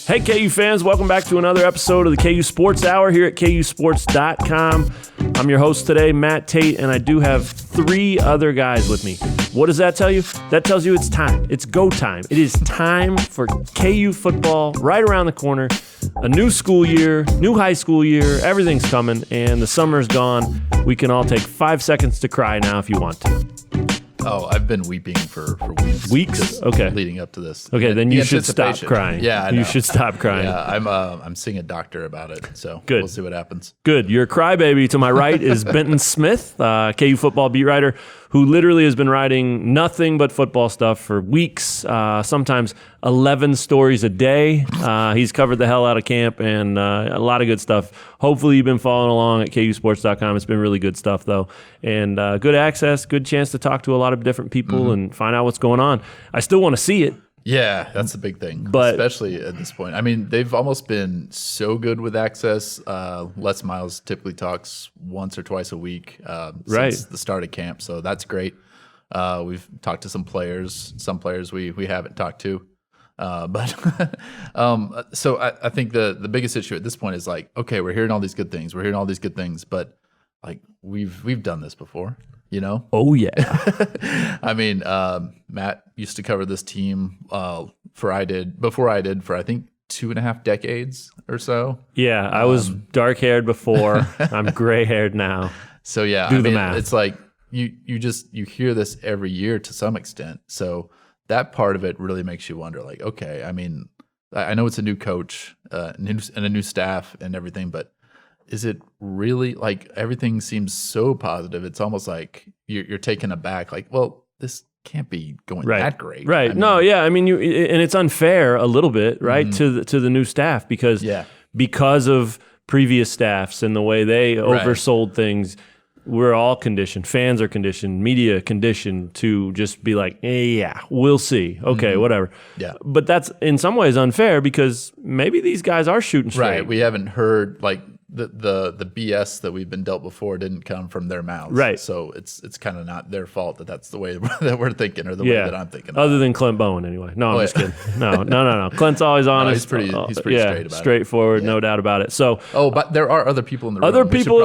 Hey, KU fans, welcome back to another episode of the KU Sports Hour here at KUsports.com. I'm your host today, Matt Tait, and I do have 3 other guys with me. What does that tell you? That tells you it's time. It's go time. It is time for KU football right around the corner. A new school year, new high school year, everything's coming, and the summer's gone. We can all take 5 seconds to cry now if you want to. Oh, I've been weeping for weeks. Weeks? Okay. Leading up to this. Okay, then you should stop crying. Yeah, I know. You should stop crying. Yeah, I'm seeing a doctor about it, so Good. We'll see what happens. Good. Your crybaby to my right is Benton Smith, KU football beat writer, who literally has been writing nothing but football stuff for weeks, sometimes 11 stories a day. He's covered the hell out of camp and a lot of good stuff. Hopefully you've been following along at KUsports.com. It's been really good stuff, though. And good access, good chance to talk to a lot of different people and find out what's going on. I still want to see it. Yeah, that's the big thing, but especially at this point. I mean, they've almost been so good with access. Les Miles typically talks once or twice a week since the start of camp, so that's great. We've talked to some players we haven't talked to. So I think the biggest issue at this point is like, okay, we're hearing all these good things, but like we've done this before. You know? Oh, yeah. I mean, Matt used to cover this team before I did for I think 2.5 decades or so. Yeah, I was dark-haired before. I'm gray-haired now. So yeah, Do the math. It's like you hear this every year to some extent. So that part of it really makes you wonder, like, okay, I mean, I know it's a new coach and a new staff and everything, but is it really, like, everything seems so positive? It's almost like you're taken aback. Like, well, this can't be going that great, right? I mean, and it's unfair a little bit, right, to the new staff because of previous staffs and the way they oversold things. We're all conditioned. Fans are conditioned. Media conditioned to just be like, yeah, we'll see. Okay, whatever. Yeah, but that's in some ways unfair because maybe these guys are shooting straight. Right. We haven't heard like. The BS that we've been dealt before didn't come from their mouths. Right. So it's kind of not their fault that's the way that we're thinking or the way that I'm thinking. Other than Clint Bowen anyway. No, I'm just kidding. No. Clint's always honest. He's pretty straight about it. Straightforward, no doubt about it. So but there are other people in the room. Other people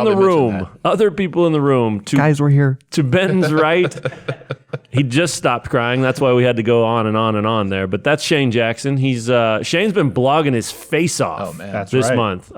in the room. Guys, we're here. To Benton's right. He just stopped crying. That's why we had to go on and on and on there. But that's Shane Jackson. Shane's been blogging his face off this month.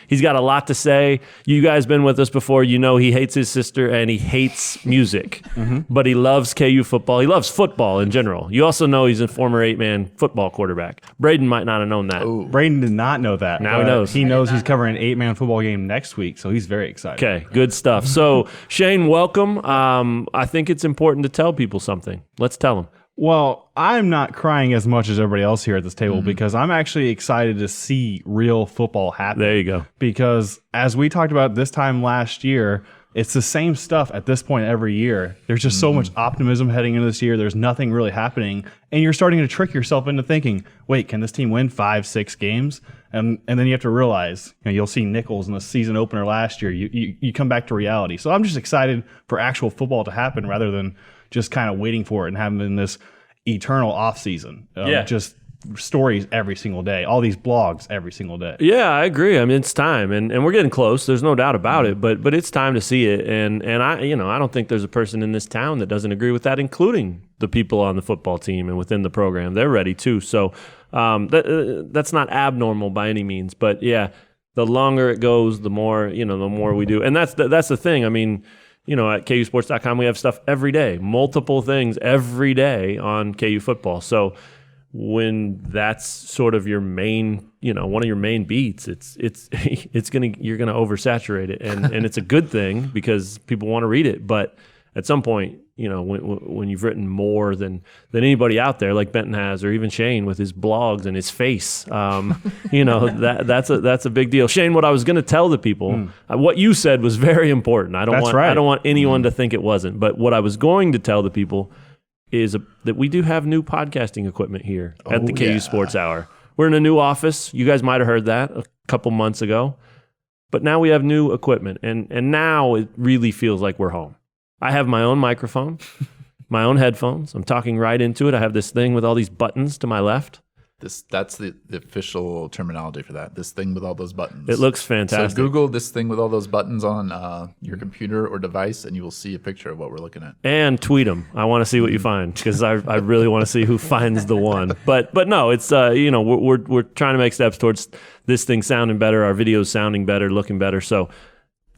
He's got a lot to say. You guys been with us before. You know he hates his sister and he hates music. But he loves KU football. He loves football in general. You also know he's a former 8-man football quarterback. Braden might not have known that. Ooh. Braden did not know that. Now he knows. He knows he's covering an 8-man football game next week, so he's very excited. Okay, good stuff. So, Shane, welcome. I think it's important to tell people something. Let's tell them. Well, I'm not crying as much as everybody else here at this table because I'm actually excited to see real football happen. There you go. Because as we talked about this time last year, it's the same stuff at this point every year. There's just so much optimism heading into this year. There's nothing really happening. And you're starting to trick yourself into thinking, wait, can this team win 5-6 games? And then you have to realize, you'll see Nichols in the season opener last year. You come back to reality. So I'm just excited for actual football to happen rather than just kind of waiting for it and having this eternal off season. Just stories every single day, all these blogs every single day. Yeah, I agree. I mean, it's time, and we're getting close. There's no doubt about it. But it's time to see it, and I don't think there's a person in this town that doesn't agree with that, including the people on the football team and within the program. They're ready too. So that's not abnormal by any means. But yeah, the longer it goes, the more we do, and that's the thing. I mean, at KUsports.com, we have stuff every day, multiple things every day on KU football. So when that's sort of your main, one of your main beats, you're gonna oversaturate it, and it's a good thing because people want to read it. But at some point, when you've written more than anybody out there, like Benton has, or even Shane with his blogs and his face, that's a big deal. Shane, what I was going to tell the people, what you said was very important. I don't want anyone to think it wasn't. But what I was going to tell the people is that we do have new podcasting equipment here at the KU Sports Hour. We're in a new office. You guys might have heard that a couple months ago. But now we have new equipment, and now it really feels like we're home. I have my own microphone, my own headphones. I'm talking right into it. I have this thing with all these buttons to my left. That's the official terminology for that. This thing with all those buttons. It looks fantastic. So Google this thing with all those buttons on your computer or device, and you will see a picture of what we're looking at. And tweet them. I want to see what you find, because I really want to see who finds the one. But no, it's we're trying to make steps towards this thing sounding better, our videos sounding better, looking better. So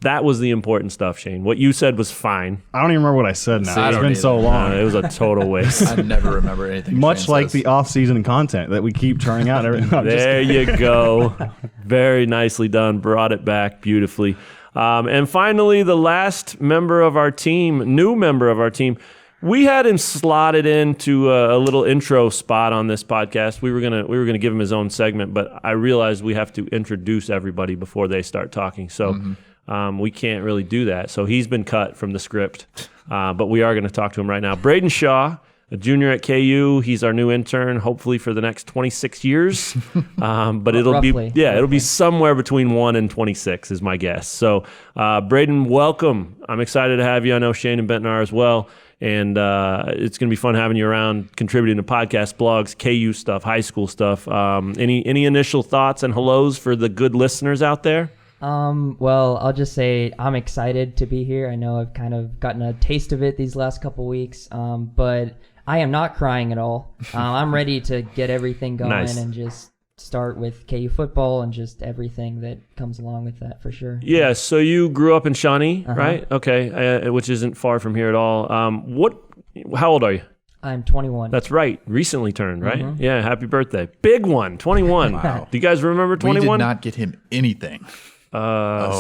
that was the important stuff, Shane. What you said was fine. I don't even remember what I said now. It's been either. so long. It was a total waste. I never remember anything. Much Shane like says. the off-season content that we keep turning out. There you go. Very nicely done. Brought it back beautifully. And finally, the last member of our team, new member of our team, we had him slotted into a little intro spot on this podcast. We were gonna give him his own segment, but I realized we have to introduce everybody before they start talking. So we can't really do that. So he's been cut from the script, but we are going to talk to him right now. Braden Shaw, a junior at KU. He's our new intern, hopefully for the next 26 years. But it'll be somewhere between 1 and 26 is my guess. So Braden, welcome. I'm excited to have you. I know Shane and Benton are as well. And it's going to be fun having you around, contributing to podcasts, blogs, KU stuff, high school stuff. Any initial thoughts and hellos for the good listeners out there? Well, I'll just say I'm excited to be here. I know I've kind of gotten a taste of it these last couple weeks, but I am not crying at all. I'm ready to get everything going and just start with KU football and just everything that comes along with that for sure. Yeah, so you grew up in Shawnee, right? Okay, which isn't far from here at all. How old are you? I'm 21. That's right. Recently turned, right? Yeah, happy birthday. Big one, 21. Wow. Do you guys remember 21? We did not get him anything.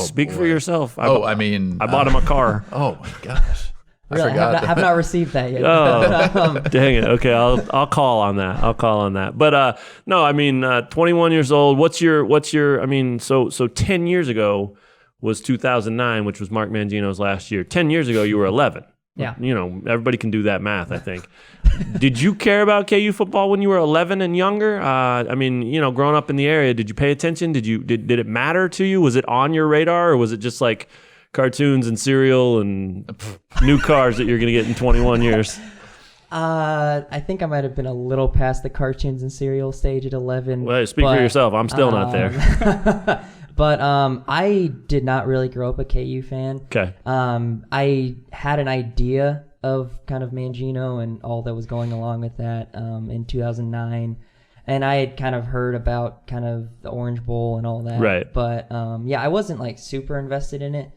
Speak for yourself. I bought him a car. Oh my gosh. Really, I have not received that yet. Oh, dang it. Okay, I'll call on that. But no, I mean, 21 years old. What's your? I mean, so 10 years ago was 2009, which was Mark Mangino's last year. 10 years ago, you were 11. Yeah. You know, everybody can do that math, I think. Did you care about KU football when you were 11 and younger? I mean, you know, growing up in the area, did you pay attention? Did it matter to you? Was it on your radar, or was it just like cartoons and cereal and new cars that you're going to get in 21 years? I think I might have been a little past the cartoons and cereal stage at 11. Well, speak for yourself. I'm still not there. But I did not really grow up a KU fan. Okay. I had an idea of kind of Mangino and all that was going along with that in 2009. And I had kind of heard about kind of the Orange Bowl and all that. Right. But I wasn't like super invested in it.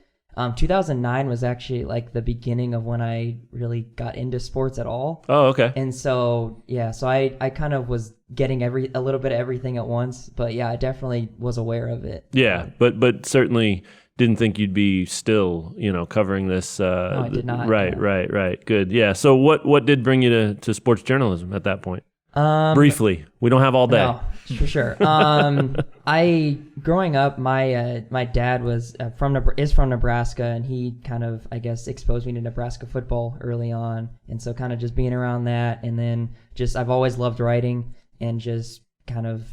2009 was actually like the beginning of when I really got into sports at all. Oh, okay. And so, I kind of was getting a little bit of everything at once. But yeah, I definitely was aware of it. Yeah, but certainly didn't think you'd be still, you know, covering this. No, I did not. Right. Good. Yeah. So what did bring you to sports journalism at that point? Briefly, we don't have all day. No, for sure. Growing up, my dad was from Nebraska, and he kind of, I guess, exposed me to Nebraska football early on, and so kind of just being around that, and then just I've always loved writing, and just kind of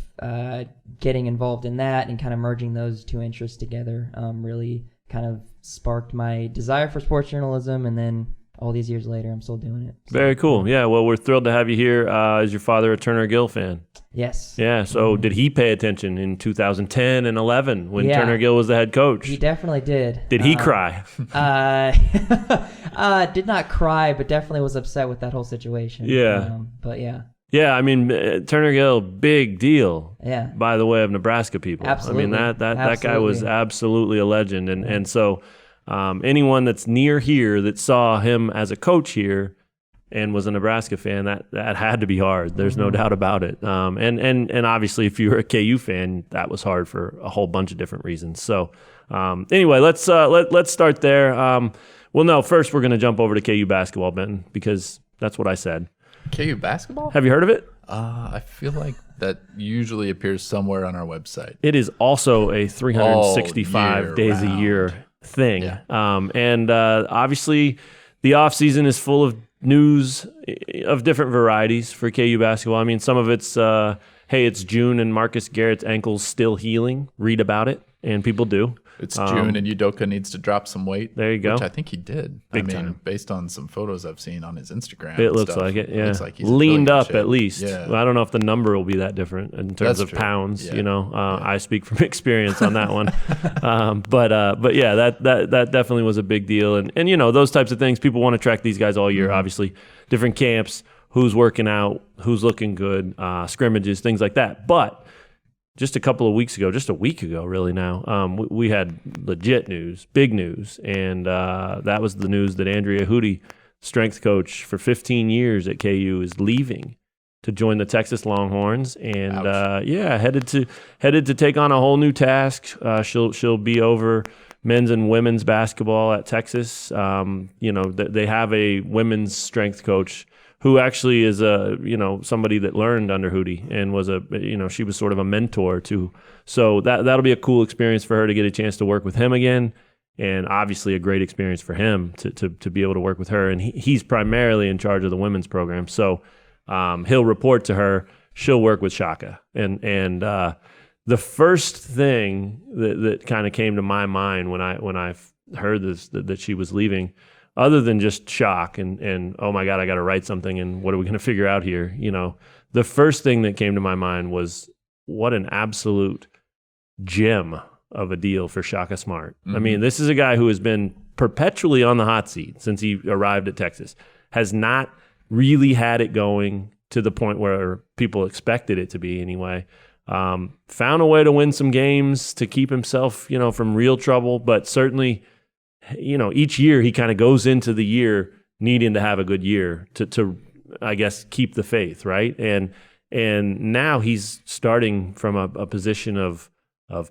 getting involved in that, and kind of merging those two interests together, really kind of sparked my desire for sports journalism, and then all these years later, I'm still doing it. So. Very cool. Yeah, well, we're thrilled to have you here. Is your father a Turner Gill fan? Yes. Yeah, so did he pay attention in 2010 and 11 when Turner Gill was the head coach? He definitely did. Did he cry? Did not cry, but definitely was upset with that whole situation. Yeah. But yeah. Yeah, I mean, Turner Gill, big deal. Yeah. By the way of Nebraska people. Absolutely. I mean, that guy was absolutely a legend. And so anyone that's near here that saw him as a coach here and was a Nebraska fan, that had to be hard. There's no doubt about it. And obviously, if you were a KU fan, that was hard for a whole bunch of different reasons. So anyway, let's start there. Well, no, first we're going to jump over to KU basketball, Benton, because that's what I said. KU basketball? Have you heard of it? I feel like that usually appears somewhere on our website. It is also a 365 days a year thing. Yeah. And obviously the offseason is full of news of different varieties for KU basketball. I mean, some of it's, hey, it's June and Marcus Garrett's ankle's still healing. Read about it. And people do. It's June, and Udoka needs to drop some weight. There you go. Which I think he did. Big time. Based on some photos I've seen on his Instagram. It and looks stuff, like it, yeah. Looks like he's in leaned really up good shape. at least. Yeah. Well, I don't know if the number will be that different in terms That's of true. pounds. Yeah. I speak from experience on that one. But yeah, that definitely was a big deal. And those types of things, people want to track these guys all year. Mm-hmm. Obviously, different camps, who's working out, who's looking good, scrimmages, things like that. But just a week ago, really now, we had legit news, big news, and that was the news that Andrea Hudy, strength coach for 15 years at KU, is leaving to join the Texas Longhorns, and headed to take on a whole new task. She'll be over men's and women's basketball at Texas. They have a women's strength coach who actually is somebody that learned under Hooty and was she was sort of a mentor too. So that'll be a cool experience for her to get a chance to work with him again, and obviously a great experience for him to be able to work with her. And he's primarily in charge of the women's program, so he'll report to her. She'll work with Shaka, and the first thing that kind of came to my mind when I heard this that she was leaving, other than just shock and oh my God, I got to write something and what are we going to figure out here? The first thing that came to my mind was what an absolute gem of a deal for Shaka Smart. Mm-hmm. I mean, this is a guy who has been perpetually on the hot seat since he arrived at Texas, has not really had it going to the point where people expected it to be anyway. Found a way to win some games to keep himself, from real trouble, but certainly, each year he kind of goes into the year needing to have a good year to I guess, keep the faith, right? And now he's starting from a position of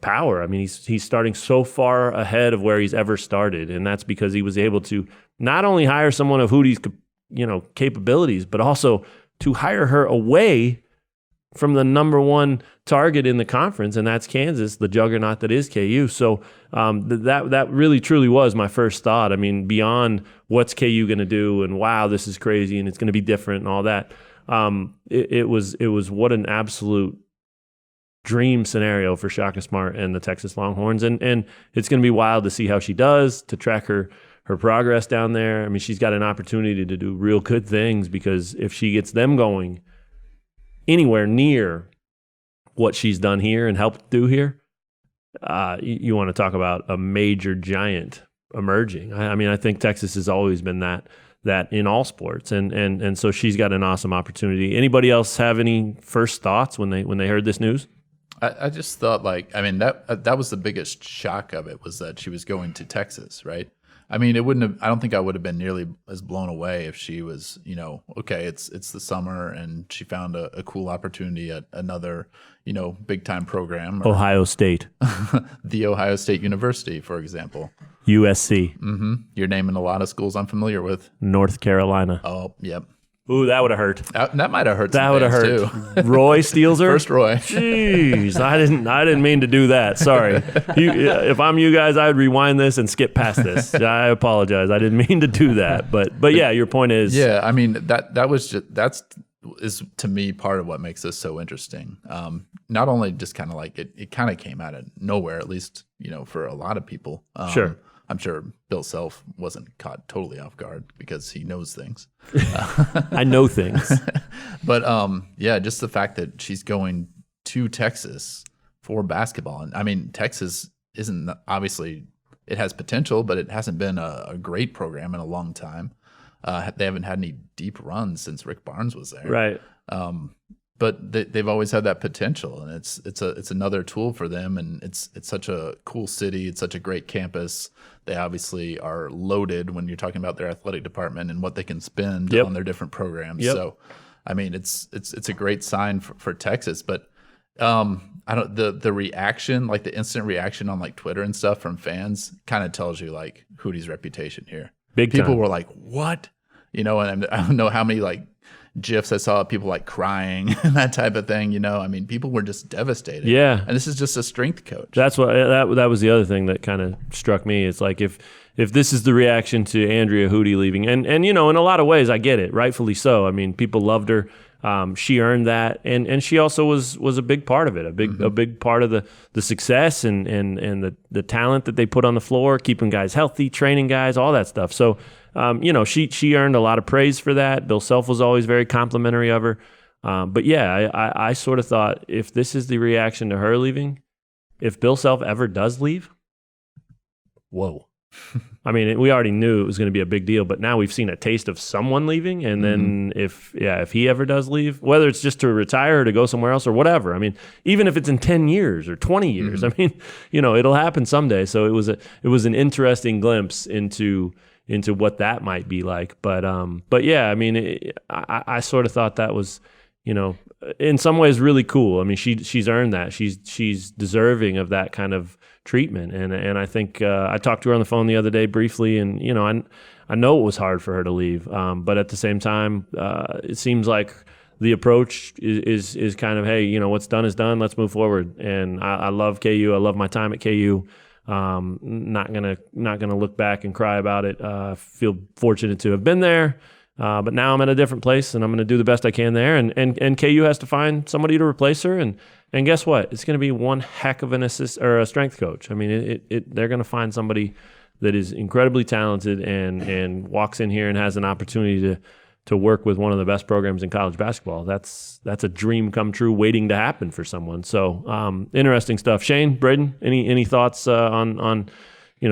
power. I mean, he's starting so far ahead of where he's ever started, and that's because he was able to not only hire someone of Hooty's, capabilities, but also to hire her away from the number one target in the conference, and that's Kansas, the juggernaut that is KU. So that really truly was my first thought. I mean, beyond what's KU going to do, and wow, this is crazy, and it's going to be different, and all that. It was what an absolute dream scenario for Shaka Smart and the Texas Longhorns, and it's going to be wild to see how she does, to track her progress down there. I mean, she's got an opportunity to do real good things, because if she gets them going anywhere near what she's done here and helped do here, you want to talk about a major giant emerging. I mean, I think Texas has always been that in all sports, and so she's got an awesome opportunity. Anybody else have any first thoughts when they heard this news? I just thought, that was the biggest shock of it, was that she was going to Texas, right? I mean, I don't think I would have been nearly as blown away if she was, okay, it's the summer and she found a cool opportunity at another, big time program. Ohio State. The Ohio State University, for example. USC. Mm-hmm. You're naming a lot of schools I'm familiar with. North Carolina. Oh, yep. Ooh, that would have hurt. That might have hurt. That would have hurt. Too. Roy steals her. First Roy. Jeez, I didn't mean to do that. Sorry. If I'm you guys, I would rewind this and skip past this. I apologize. I didn't mean to do that. But yeah, your point is. Yeah, I mean that's to me part of what makes this so interesting. Not only just kind of like it kind of came out of nowhere, at least for a lot of people. Sure. I'm sure Bill Self wasn't caught totally off guard because he knows things. I know things. But yeah, just the fact that she's going to Texas for basketball. And I mean, Texas isn't, obviously, it has potential, but it hasn't been a great program in a long time. They haven't had any deep runs since Rick Barnes was there. Right. But they've always had that potential, and it's another tool for them. And it's such a cool city. It's such a great campus. They obviously are loaded when you're talking about their athletic department and what they can spend on their different programs. Yep. So, I mean, it's a great sign for Texas. But I don't the reaction, like the instant reaction on like Twitter and stuff from fans, kind of tells you like Hooty's reputation here. Big people time. were like, "What?" And I don't know how many like GIFs I saw of people like crying and that type of thing. I mean, people were just devastated. Yeah. And this is just a strength coach. That's what that was the other thing that kind of struck me. It's like if this is the reaction to Andrea Hudy leaving, and in a lot of ways I get it, rightfully so. I mean, people loved her. she earned that, and she also was a big part of it, a big part of the success and the talent that they put on the floor, keeping guys healthy, training guys, all that stuff. So, she earned a lot of praise for that. Bill Self was always very complimentary of her. But yeah, I sort of thought, if this is the reaction to her leaving, if Bill Self ever does leave, whoa. I mean, we already knew it was going to be a big deal, but now we've seen a taste of someone leaving. And then if he ever does leave, whether it's just to retire or to go somewhere else or whatever, I mean, even if it's in 10 years or 20 years, I mean, it'll happen someday. So it was an interesting glimpse into what that might be like. But yeah, I mean, I sort of thought that was, in some ways really cool. I mean, she's earned that. She's deserving of that kind of treatment. And I think I talked to her on the phone the other day briefly, and I know it was hard for her to leave, but at the same time, it seems like the approach is kind of, hey, what's done is done. Let's move forward. And I love KU. I love my time at KU. Not gonna look back and cry about it. Feel fortunate to have been there. But now I'm at a different place, and I'm going to do the best I can there. And KU has to find somebody to replace her. And guess what? It's going to be one heck of an assist or a strength coach. I mean, they're going to find somebody that is incredibly talented and walks in here and has an opportunity to work with one of the best programs in college basketball. That's a dream come true waiting to happen for someone. So interesting stuff. Shane, Braden, any thoughts on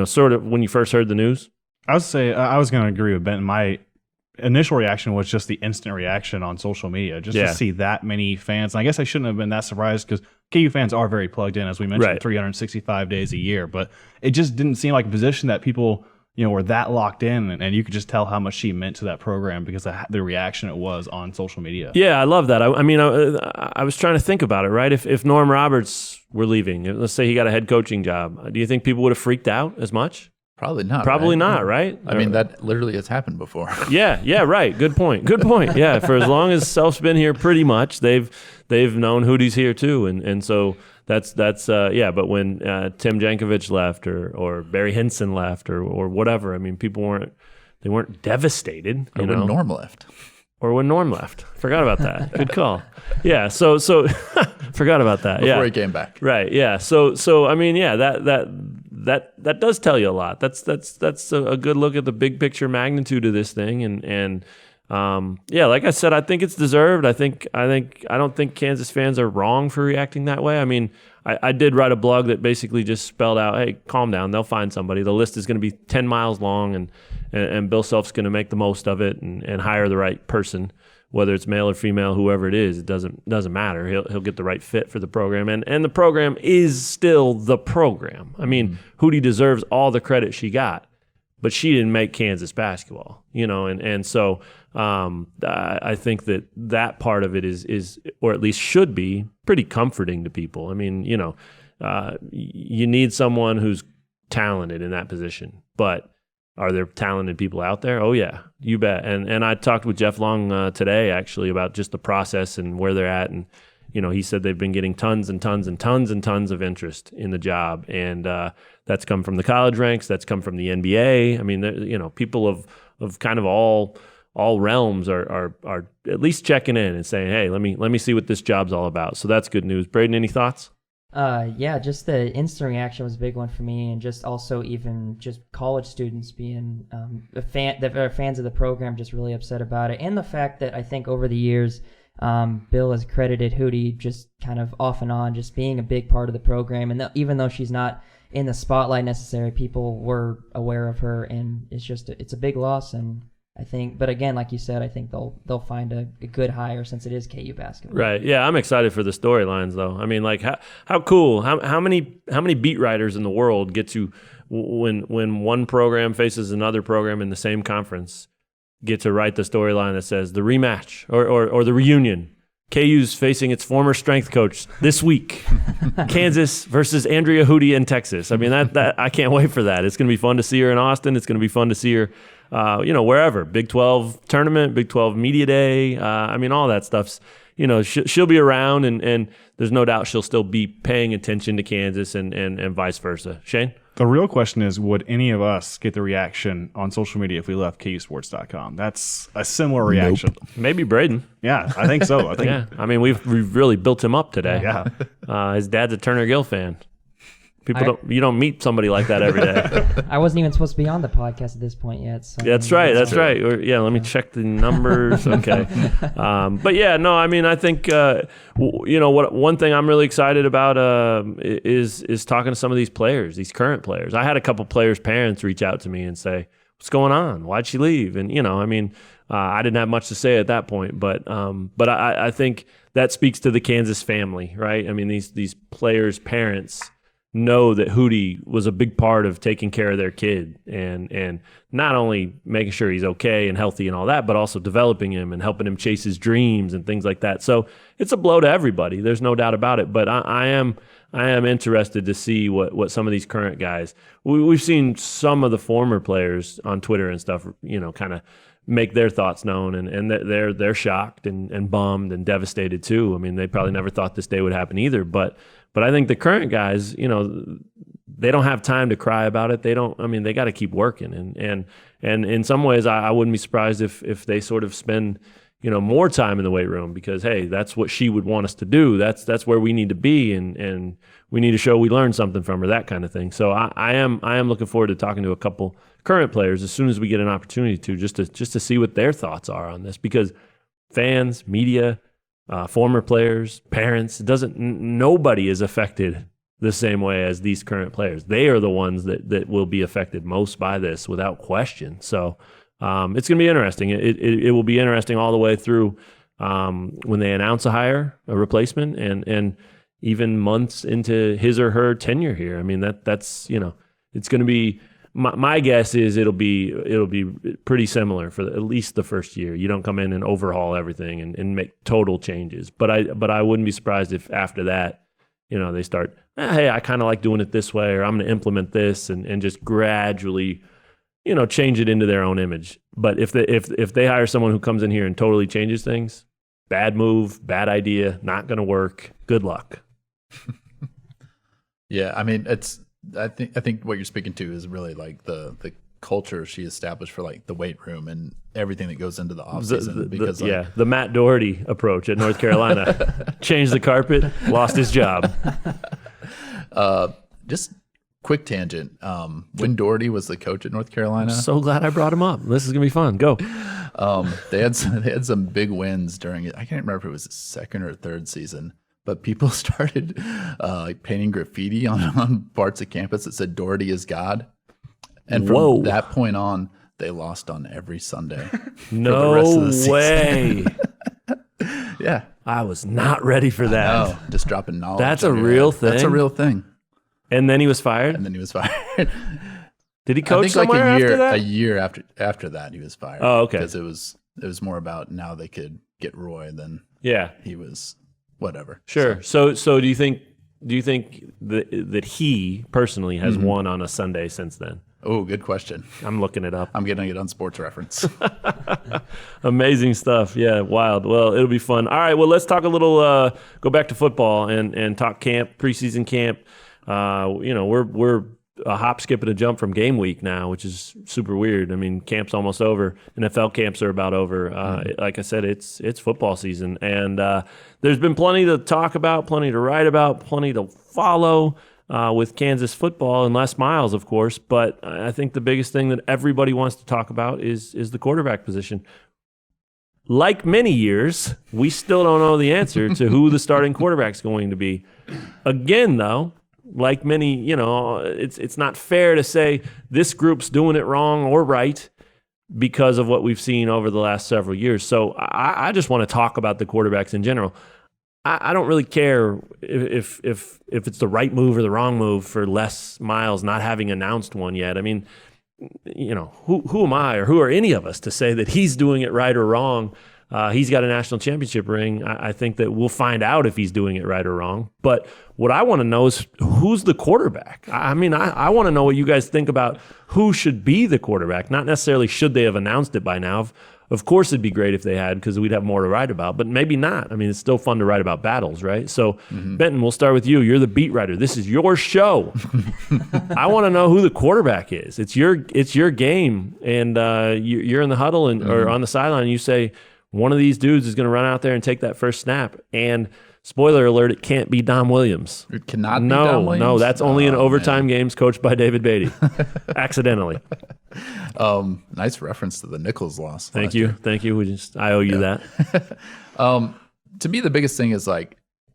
sort of when you first heard the news? I would say I was going to agree with Benton. My initial reaction was just the instant reaction on social media, just to see that many fans. And I guess I shouldn't have been that surprised, because KU fans are very plugged in, as we mentioned, 365 days a year. But it just didn't seem like a position that people were that locked in, and you could just tell how much she meant to that program because of the reaction it was on social media. Yeah, I love that. I mean, I was trying to think about it, right? If Norm Roberts were leaving, let's say he got a head coaching job, do you think people would have freaked out as much? Probably not. Probably not, right? I mean, that literally has happened before. Yeah, right. Good point. Yeah, for as long as Self's been here, pretty much they've known Hooty's here too, and so that's But when Tim Jankovic left or Barry Hinson left or whatever, I mean, people weren't devastated. Or when Norm left. Or when Norm left. Forgot about that. Good call. Yeah. So forgot about that. Before he came back. Right. Yeah. So I mean, yeah, that does tell you a lot. That's a good look at the big picture magnitude of this thing. And like I said, I think it's deserved. I don't think Kansas fans are wrong for reacting that way. I mean, I did write a blog that basically just spelled out, hey, calm down. They'll find somebody. The list is going to be 10 miles long, and Bill Self's going to make the most of it and hire the right person, whether it's male or female, whoever it is. It doesn't matter. He'll get the right fit for the program, and the program is still the program. I mean, Hooty deserves all the credit she got, but she didn't make Kansas basketball, and so I think that part of it is, or at least should be, pretty comforting to people. I mean, you need someone who's talented in that position, but are there talented people out there? Oh yeah, you bet. And I talked with Jeff Long today actually about just the process and where they're at, and he said they've been getting tons and tons and tons and tons of interest in the job, and that's come from the college ranks, that's come from the NBA. I mean, people of kind of all realms are at least checking in and saying, hey, let me see what this job's all about. So that's good news. Braden, any thoughts? Just the instant reaction was a big one for me, and just also even just college students being that are fans of the program, just really upset about it, and the fact that I think over the years, Bill has credited Hooty just kind of off and on, just being a big part of the program, and even though she's not in the spotlight necessarily, people were aware of her, and it's a big loss. And I think, but again, like you said, I think they'll find a good hire since it is KU basketball. Right. Yeah, I'm excited for the storylines though. I mean, like how cool? How many beat writers in the world get to, when one program faces another program in the same conference, get to write the storyline that says the rematch or the reunion. KU's facing its former strength coach this week. Kansas versus Andrea Hudy in Texas. I mean, that I can't wait for that. It's going to be fun to see her in Austin. It's going to be fun to see her, wherever. Big 12 tournament, Big 12 media day. I mean, all that stuff's, she'll be around, and there's no doubt she'll still be paying attention to Kansas and vice versa. Shane? The real question is, would any of us get the reaction on social media if we left KUsports.com? That's a similar reaction. Maybe Braden. Yeah, I think so. I think. Yeah, I mean, we've really built him up today. Yeah. His dad's a Turner Gill fan. You don't meet somebody like that every day. I wasn't even supposed to be on the podcast at this point yet. So That's right. Let me check the numbers. Okay. But yeah, no, I mean, I think, one thing I'm really excited about is talking to some of these players, these current players. I had a couple players' parents reach out to me and say, what's going on? Why'd she leave? And, I didn't have much to say at that point, but I think that speaks to the Kansas family, right? I mean, these players' parents know that Hooty was a big part of taking care of their kid and not only making sure he's okay and healthy and all that, but also developing him and helping him chase his dreams and things like that. So it's a blow to everybody. There's no doubt about it. But I am interested to see what some of these current guys. We've seen some of the former players on Twitter and stuff, kind of make their thoughts known, and they're shocked and bummed and devastated too. I mean, they probably never thought this day would happen either. But I think the current guys, they don't have time to cry about it. They got to keep working. And in some ways, I wouldn't be surprised if they sort of spend, more time in the weight room because, hey, that's what she would want us to do. That's where we need to be. And we need to show we learned something from her, that kind of thing. So I am looking forward to talking to a couple current players as soon as we get an opportunity to, just to see what their thoughts are on this, because fans, media, former players, parents, nobody is affected the same way as these current players. They are the ones that will be affected most by this without question. So it's going to be interesting. It will be interesting all the way through when they announce a replacement, and even months into his or her tenure here. I mean, that's it's going to be. My guess is it'll be pretty similar for at least the first year. You don't come in and overhaul everything and make total changes. But I wouldn't be surprised if after that, they start, hey, I kind of like doing it this way, or I'm going to implement this and just gradually, change it into their own image. But if they hire someone who comes in here and totally changes things, bad move, bad idea, not going to work. Good luck. Yeah, I mean, I think what you're speaking to is really like the culture she established for like the weight room and everything that goes into the offseason. Because the Matt Doherty approach at North Carolina, changed the carpet, lost his job. Just quick tangent. When Doherty was the coach at North Carolina, I'm so glad I brought him up. This is gonna be fun. Go. They had some big wins during it. I can't remember if it was the second or third season. But people started painting graffiti on parts of campus that said "Doherty is God," and from that point on, they lost on every Sunday. No for the rest of the way! Yeah, I was not ready for that. No, just dropping knowledge. That's a real thing. That's a real thing. And then he was fired. Did he coach somewhere after that? A year after that, he was fired. Oh, okay. Because it was more about now they could get Roy than he was. Whatever. Sure. So do you think that he personally has won on a Sunday since then? Oh, good question. I'm looking it up. I'm getting it on Sports Reference. Amazing stuff. Yeah, wild. Well, it'll be fun. All right. Well, let's talk a little. Go back to football and talk camp, preseason camp. We're a hop, skip, and a jump from game week now, which is super weird. I mean, camp's almost over. NFL camps are about over. Like I said, it's football season, and there's been plenty to talk about, plenty to write about, plenty to follow with Kansas football and Les Miles, of course. But I think the biggest thing that everybody wants to talk about is the quarterback position. Like many years, we still don't know the answer to who the starting quarterback's going to be. Again, though, like many, it's not fair to say this group's doing it wrong or right because of what we've seen over the last several years. So I just want to talk about the quarterbacks in general. I don't really care if it's the right move or the wrong move for Les Miles not having announced one yet. I mean, who am I or who are any of us to say that he's doing it right or wrong? He's got a national championship ring. I think that we'll find out if he's doing it right or wrong. But what I want to know is who's the quarterback. I mean, I want to know what you guys think about who should be the quarterback. Not necessarily should they have announced it by now. Of course, it'd be great if they had, because we'd have more to write about, but maybe not. I mean, it's still fun to write about battles, right? So, Benton, we'll start with you. You're the beat writer. This is your show. I want to know who the quarterback is. It's your game, and you're in the huddle or on the sideline, and you say, one of these dudes is going to run out there and take that first snap. And spoiler alert, it can't be Dom Williams. It cannot be Dom Williams? No, that's only in overtime games coached by David Beatty. Accidentally. Nice reference to the Nichols loss. Thank you. I owe you that. To me, the biggest thing is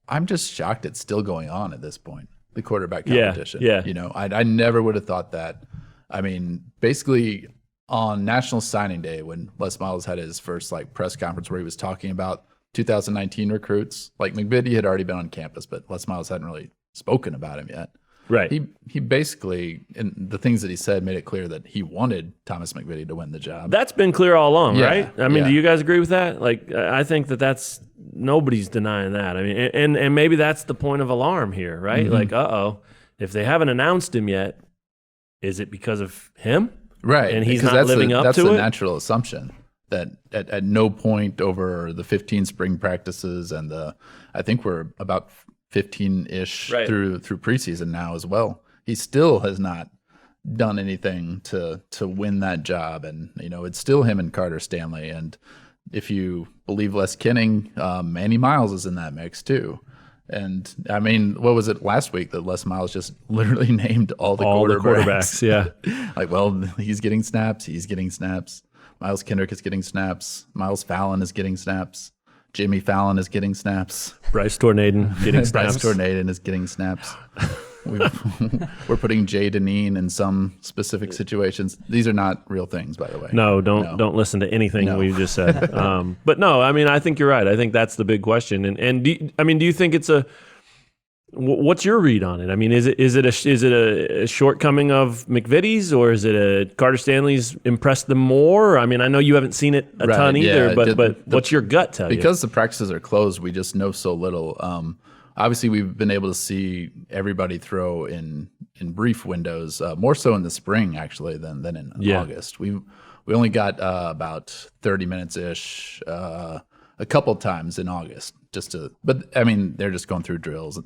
I'm just shocked it's still going on at this point, the quarterback competition. Yeah. I never would have thought that. I mean, basically on National Signing Day, when Les Miles had his first press conference where he was talking about 2019 recruits, McVitie had already been on campus, but Les Miles hadn't really spoken about him yet. Right. He basically, in the things that he said, made it clear that he wanted Thomas McVitie to win the job. That's been clear all along, right? I mean, yeah. do you guys agree with that? I think that's nobody's denying that. I mean, and maybe that's the point of alarm here, right? If they haven't announced him yet, is it because of him? Right. And he's not living up to it? That's the natural assumption. That at no point over the 15 spring practices and I think we're about 15-ish through preseason now as well. He still has not done anything to win that job, and it's still him and Carter Stanley. And if you believe Les Kinning, Manny Miles is in that mix too. And I mean, what was it last week that Les Miles just literally named all the quarterbacks? Yeah. He's getting snaps. He's getting snaps. Miles Kendrick is getting snaps. Miles Fallon is getting snaps. Jimmy Fallon is getting snaps. Bryce Tornaden getting snaps. Bryce Tornaden is getting snaps. We're putting Jay Deneen in some specific situations. These are not real things, by the way. No, don't listen to anything we just said. But no, I mean, I think you're right. I think that's the big question. And do you think it's what's your read on it? I mean, is it a shortcoming of McVitie's, or is it a Carter Stanley's impressed them more? I mean, I know you haven't seen it a ton either, but what's your gut tell you? Because the practices are closed, we just know so little. Obviously, we've been able to see everybody throw in brief windows, more so in the spring actually than in August. We only got about 30 minutes ish a couple times in August, but I mean, they're just going through drills.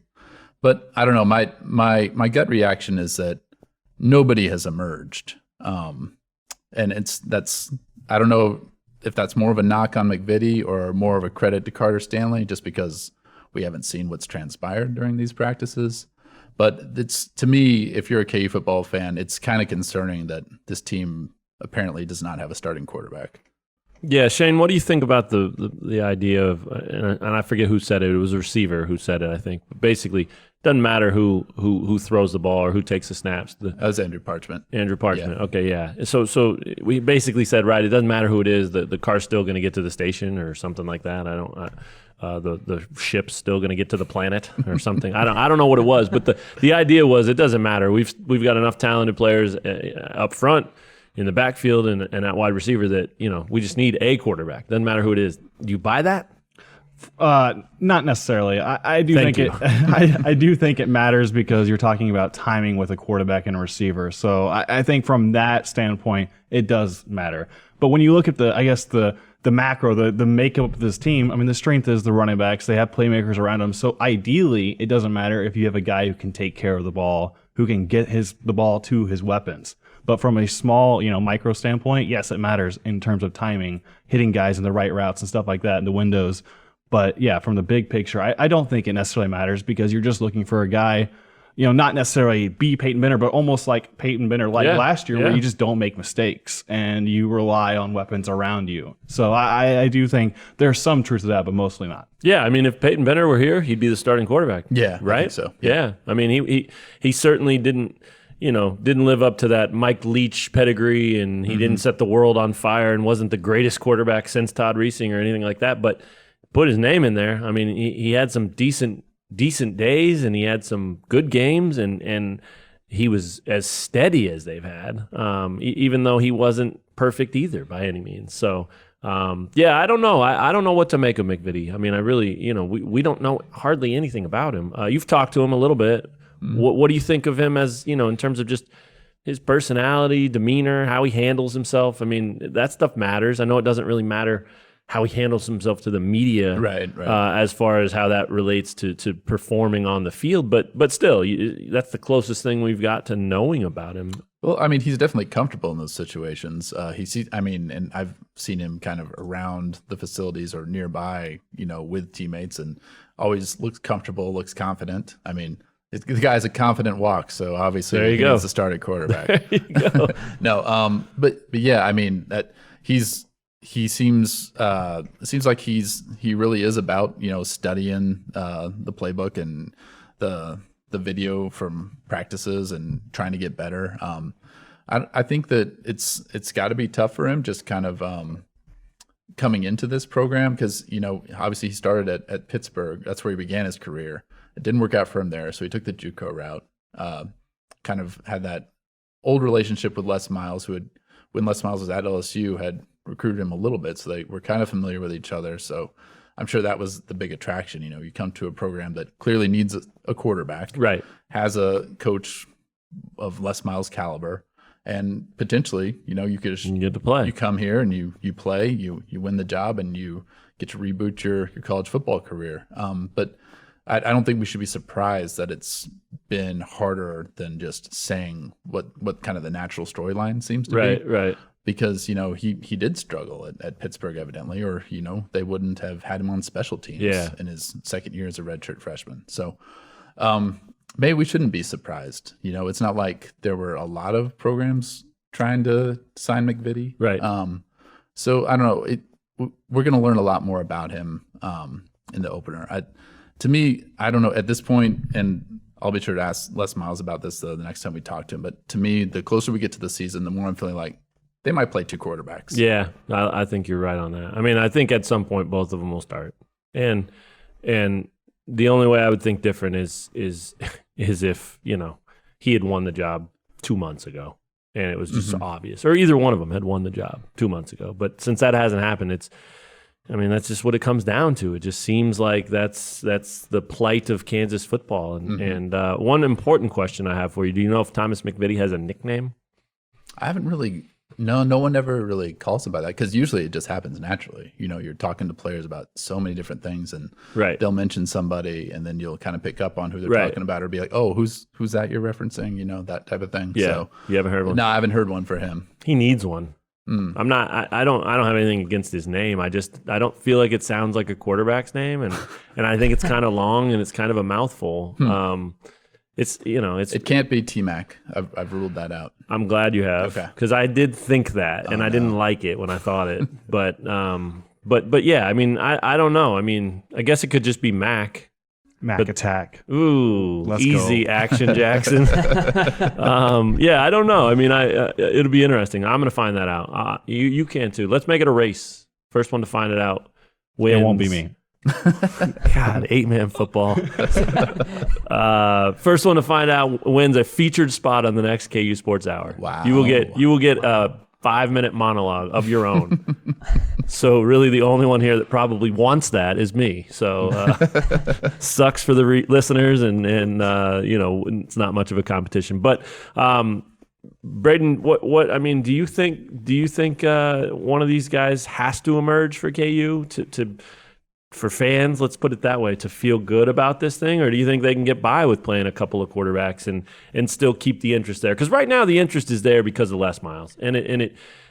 But I don't know. My gut reaction is that nobody has emerged, and I don't know if that's more of a knock on McVitie or more of a credit to Carter Stanley, just because we haven't seen what's transpired during these practices. But it's, to me, if you're a KU football fan, it's kind of concerning that this team apparently does not have a starting quarterback. Yeah, Shane, what do you think about the idea of, and I forget who said it, it was a receiver who said it, I think, but basically, it doesn't matter who throws the ball or who takes the snaps. That was Andrew Parchment. Andrew Parchment, yeah. Okay, yeah. So we basically said, right, it doesn't matter who it is, the car's still going to get to the station or something like that. The ship's still going to get to the planet or something. I don't know what it was, but the idea was it doesn't matter. We've got enough talented players up front, in the backfield and at wide receiver that, we just need a quarterback. Doesn't matter who it is. Do you buy that? Not necessarily. I do think it. I do think it matters because you're talking about timing with a quarterback and a receiver. So I think from that standpoint, it does matter. But when you look at the macro, the makeup of this team, I mean, the strength is the running backs. They have playmakers around them. So ideally, it doesn't matter if you have a guy who can take care of the ball, who can get the ball to his weapons. But from a small, micro standpoint, yes, it matters in terms of timing, hitting guys in the right routes and stuff like that in the windows. But yeah, from the big picture, I don't think it necessarily matters because you're just looking for a guy, not necessarily be Peyton Benner, but almost like Peyton Benner last year, where you just don't make mistakes and you rely on weapons around you. So I do think there's some truth to that, but mostly not. Yeah, I mean, if Peyton Benner were here, he'd be the starting quarterback. Yeah, right. I think so yeah, I mean, he certainly didn't live up to that Mike Leach pedigree, and he didn't set the world on fire and wasn't the greatest quarterback since Todd Reesing or anything like that. But put his name in there. I mean, he had some decent days, and he had some good games, and he was as steady as they've had, even though he wasn't perfect either by any means. So, I don't know. I don't know what to make of McVitie. I mean, I really, we don't know hardly anything about him. You've talked to him a little bit. What do you think of him as, in terms of just his personality, demeanor, how he handles himself. I mean, that stuff matters. I know it doesn't really matter how he handles himself to the media, right. As far as how that relates to performing on the field. But still, that's the closest thing we've got to knowing about him. Well, I mean, he's definitely comfortable in those situations. And I've seen him kind of around the facilities or nearby, with teammates, and always looks comfortable, looks confident. I mean, the guy's a confident walk, so obviously he needs to start at quarterback. There you go. No, but yeah, I mean that he seems like he really is about studying the playbook and the video from practices and trying to get better. I think that it's got to be tough for him just kind of coming into this program because obviously he started at Pittsburgh. That's where he began his career. It didn't work out for him there, so he took the JUCO route. Kind of had that old relationship with Les Miles, when Les Miles was at LSU, had recruited him a little bit, so they were kind of familiar with each other. So I'm sure that was the big attraction. You come to a program that clearly needs a quarterback, right? Has a coach of Les Miles' caliber, and potentially, you get to play. You come here and you play, you win the job, and you get to reboot your college football career. But I don't think we should be surprised that it's been harder than just saying what kind of the natural storyline seems to be. Right. Because, he did struggle at Pittsburgh, evidently, or, they wouldn't have had him on special teams in his second year as a redshirt freshman. So maybe we shouldn't be surprised. It's not like there were a lot of programs trying to sign McVitie. Right. So I don't know. We're going to learn a lot more about him in the opener. To me, I don't know at this point, and I'll be sure to ask Les Miles about this the next time we talk to him. But to me, the closer we get to the season, the more I'm feeling like they might play two quarterbacks. Yeah, I think you're right on that. I mean, I think at some point both of them will start, and the only way I would think different is if he had won the job 2 months ago, and it was just obvious, or either one of them had won the job 2 months ago. But since that hasn't happened, that's just what it comes down to. It just seems like that's the plight of Kansas football. And one important question I have for you: do you know if Thomas McVitie has a nickname? I haven't really. No one ever really calls him by that because usually it just happens naturally. You're talking to players about so many different things, and they'll mention somebody, and then you'll kind of pick up on who they're talking about, or be like, "Oh, who's that you're referencing?" That type of thing. Yeah, so, you haven't heard one? No, I haven't heard one for him. He needs one. I'm not. I don't have anything against his name. I don't feel like it sounds like a quarterback's name, and I think it's kind of long and it's kind of a mouthful. It can't be T-Mac. I've ruled that out. I'm glad you have, because I did think that, and I didn't like it when I thought it. But yeah, I mean, I don't know. I mean, I guess it could just be Mac. Attack. Ooh, Let's easy go. action, Jackson. Yeah, I don't know. I mean, it'll be interesting. I'm going to find that out. You can too. Let's make it a race. First one to find it out wins. It won't be me. God, 8-man football. First one to find out wins a featured spot on the next KU Sports Hour. Wow. You will get a 5-minute monologue of your own. So really the only one here that probably wants that is me. So sucks for the listeners, and it's not much of a competition. But Braden, what I mean, do you think one of these guys has to emerge for KU to for fans, let's put it that way, to feel good about this thing? Or do you think they can get by with playing a couple of quarterbacks and still keep the interest there? Because right now the interest is there because of Les Miles. And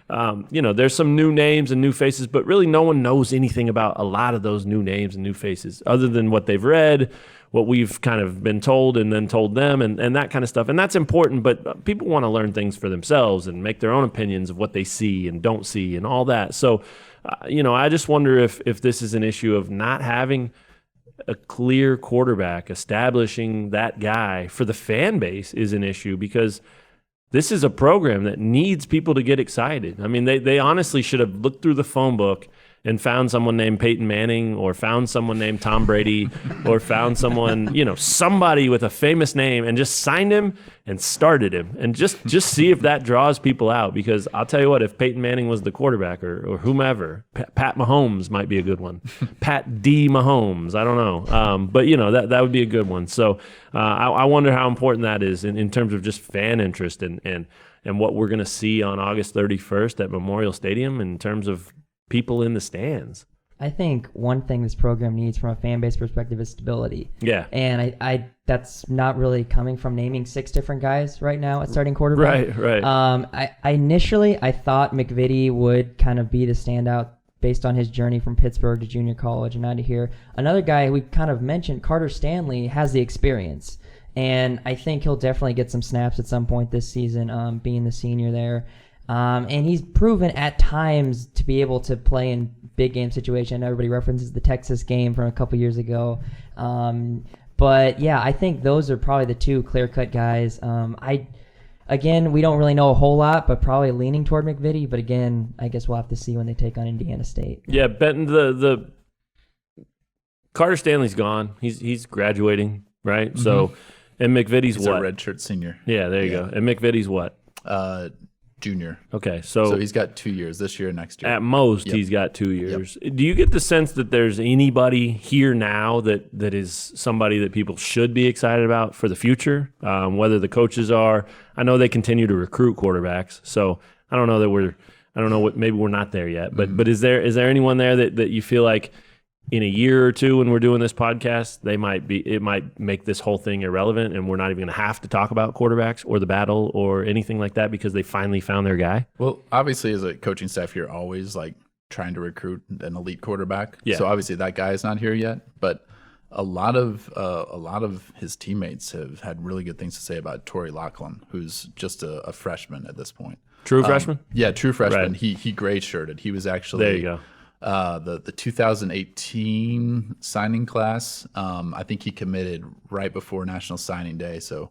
there's some new names and new faces, but really no one knows anything about a lot of those new names and new faces other than what they've read, what we've kind of been told and then told them, and that kind of stuff. And that's important, but people want to learn things for themselves and make their own opinions of what they see and don't see and all that. So I just wonder if this is an issue of not having a clear quarterback, establishing that guy for the fan base is an issue, because this is a program that needs people to get excited. I mean, they honestly should have looked through the phone book and found someone named Peyton Manning or found someone named Tom Brady or found someone, somebody with a famous name and just signed him and started him and just see if that draws people out. Because I'll tell you what, if Peyton Manning was the quarterback or whomever, Pat Mahomes might be a good one. Pat D. Mahomes, I don't know. But, that would be a good one. So I wonder how important that is in terms of just fan interest and what we're going to see on August 31st at Memorial Stadium in terms of people in the stands. I think one thing this program needs from a fan base perspective is stability. Yeah. And I that's not really coming from naming 6 different guys right now at starting quarterback. Right. I initially thought McVitie would kind of be the standout based on his journey from Pittsburgh to junior college and now to here. Another guy we kind of mentioned, Carter Stanley, has the experience. And I think he'll definitely get some snaps at some point this season, being the senior there. And he's proven at times to be able to play in big game situation. Everybody references the Texas game from a couple years ago. But yeah, I think those are probably the 2 clear-cut guys. Again, we don't really know a whole lot, but probably leaning toward McVitie. But again, I guess we'll have to see when they take on Indiana State. Yeah, Benton, the Carter Stanley's gone. He's graduating, right? Mm-hmm. So, and McVitie's he's what? A redshirt senior. Yeah, there you go. And McVitie's what? Junior. Okay, so he's got 2 years, this year and next year. At most, he's got 2 years. Yep. Do you get the sense that there's anybody here now that is somebody that people should be excited about for the future? Whether the coaches are, I know they continue to recruit quarterbacks, so I don't know maybe we're not there yet. But is there anyone there that you feel like in a year or two when we're doing this podcast, it might make this whole thing irrelevant and we're not even going to have to talk about quarterbacks or the battle or anything like that because they finally found their guy? Well, obviously as a coaching staff, you're always like trying to recruit an elite quarterback. Yeah. So obviously that guy is not here yet, but a lot of his teammates have had really good things to say about Torrey Lachlan, who's just a freshman at this point. True freshman? Yeah, true freshman. Right. He gray shirted. He was actually there you go. The 2018 signing class, I think he committed right before National Signing Day. So,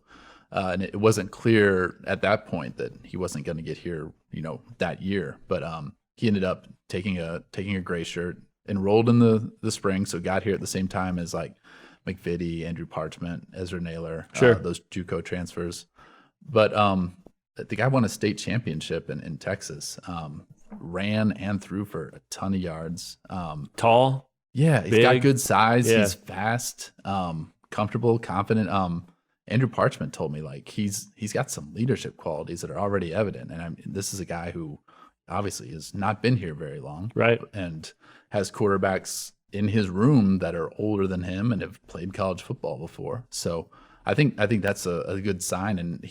and it wasn't clear at that point that he wasn't going to get here, that year. But he ended up taking a gray shirt, enrolled in the spring, so got here at the same time as like McVitie, Andrew Parchment, Ezra Naylor, sure. Those JUCO transfers. But the guy won a state championship in Texas. Ran and threw for a ton of yards. Tall? Yeah, he's big, got good size. Yeah. He's fast, comfortable, confident. Andrew Parchment told me like he's got some leadership qualities that are already evident. And this is a guy who obviously has not been here very long. Right. And has quarterbacks in his room that are older than him and have played college football before. So I think that's a good sign. And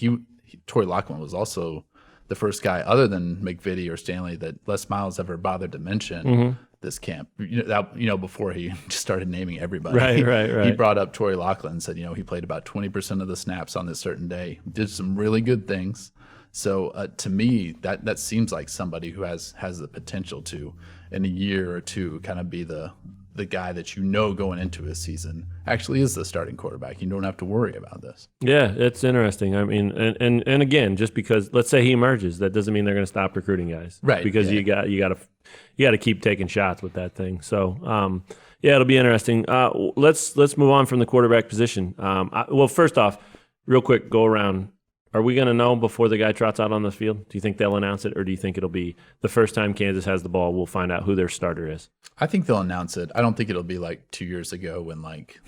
Torrey Lachlan was also the first guy other than McVitie or Stanley that Les Miles ever bothered to mention this camp. Before he just started naming everybody. Right. He brought up Torrey Lachlan and said, he played about 20% of the snaps on this certain day. Did some really good things. So to me, that seems like somebody who has the potential to, in a year or two, kind of be the guy that going into a season actually is the starting quarterback. You don't have to worry about this. Yeah, it's interesting. I mean, and again, just because let's say he emerges, that doesn't mean they're going to stop recruiting guys, right? Because you got to keep taking shots with that thing. So it'll be interesting. Let's move on from the quarterback position. Well, first off, real quick, go around. Are we going to know before the guy trots out on the field? Do you think they'll announce it, or do you think it'll be the first time Kansas has the ball, we'll find out who their starter is? I think they'll announce it. I don't think it'll be like 2 years ago when like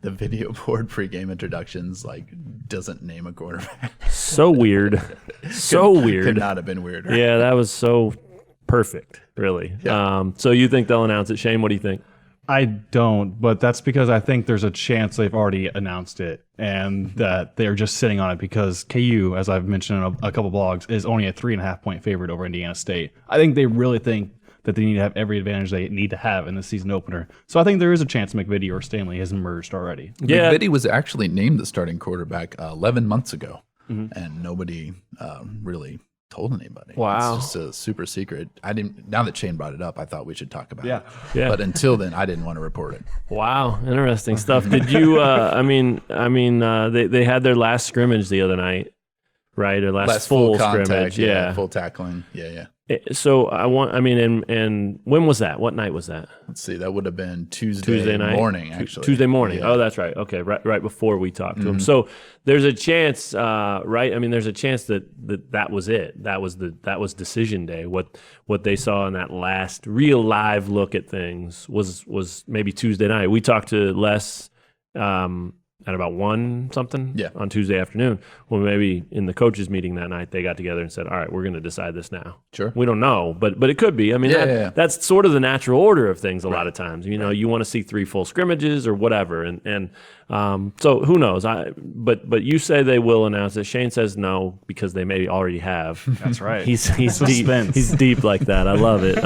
the video board pregame introductions doesn't name a quarterback. So weird. Weird. Could not have been weirder. Yeah, that was so perfect, really. Yeah. So you think they'll announce it? Shane, what do you think? I don't, but that's because I think there's a chance they've already announced it and that they're just sitting on it because KU, as I've mentioned in a couple blogs, is only a 3.5 point favorite over Indiana State. I think they really think that they need to have every advantage they need to have in the season opener. So I think there is a chance McVitie or Stanley has emerged already. Yeah. McVitie was actually named the starting quarterback 11 months ago, and nobody really told anybody. Wow. It's just a super secret. Now that Shane brought it up, I thought we should talk about it. Yeah. But until then, I didn't want to report it. Wow, interesting stuff. Did you? They had their last scrimmage the other night, right? Or last full contact, scrimmage. Yeah. Full tackling. Yeah. So and when was that? What night was that? Let's see. That would have been Tuesday night morning, actually. Tuesday morning. Yeah. Oh, that's right. Okay, right before we talked to him. So there's a chance, right? I mean, there's a chance that was it. That was decision day. What they saw in that last real live look at things was maybe Tuesday night. We talked to Les at about 1 something on Tuesday afternoon. Well, maybe in the coaches meeting that night, they got together and said, all right, we're going to decide this now. Sure. We don't know, but it could be. I mean, that's sort of the natural order of things a lot of times. You know, you want to see 3 full scrimmages or whatever. And so who knows? But you say they will announce it. Shane says no because they maybe already have. That's right. He's deep. He's deep like that. I love it.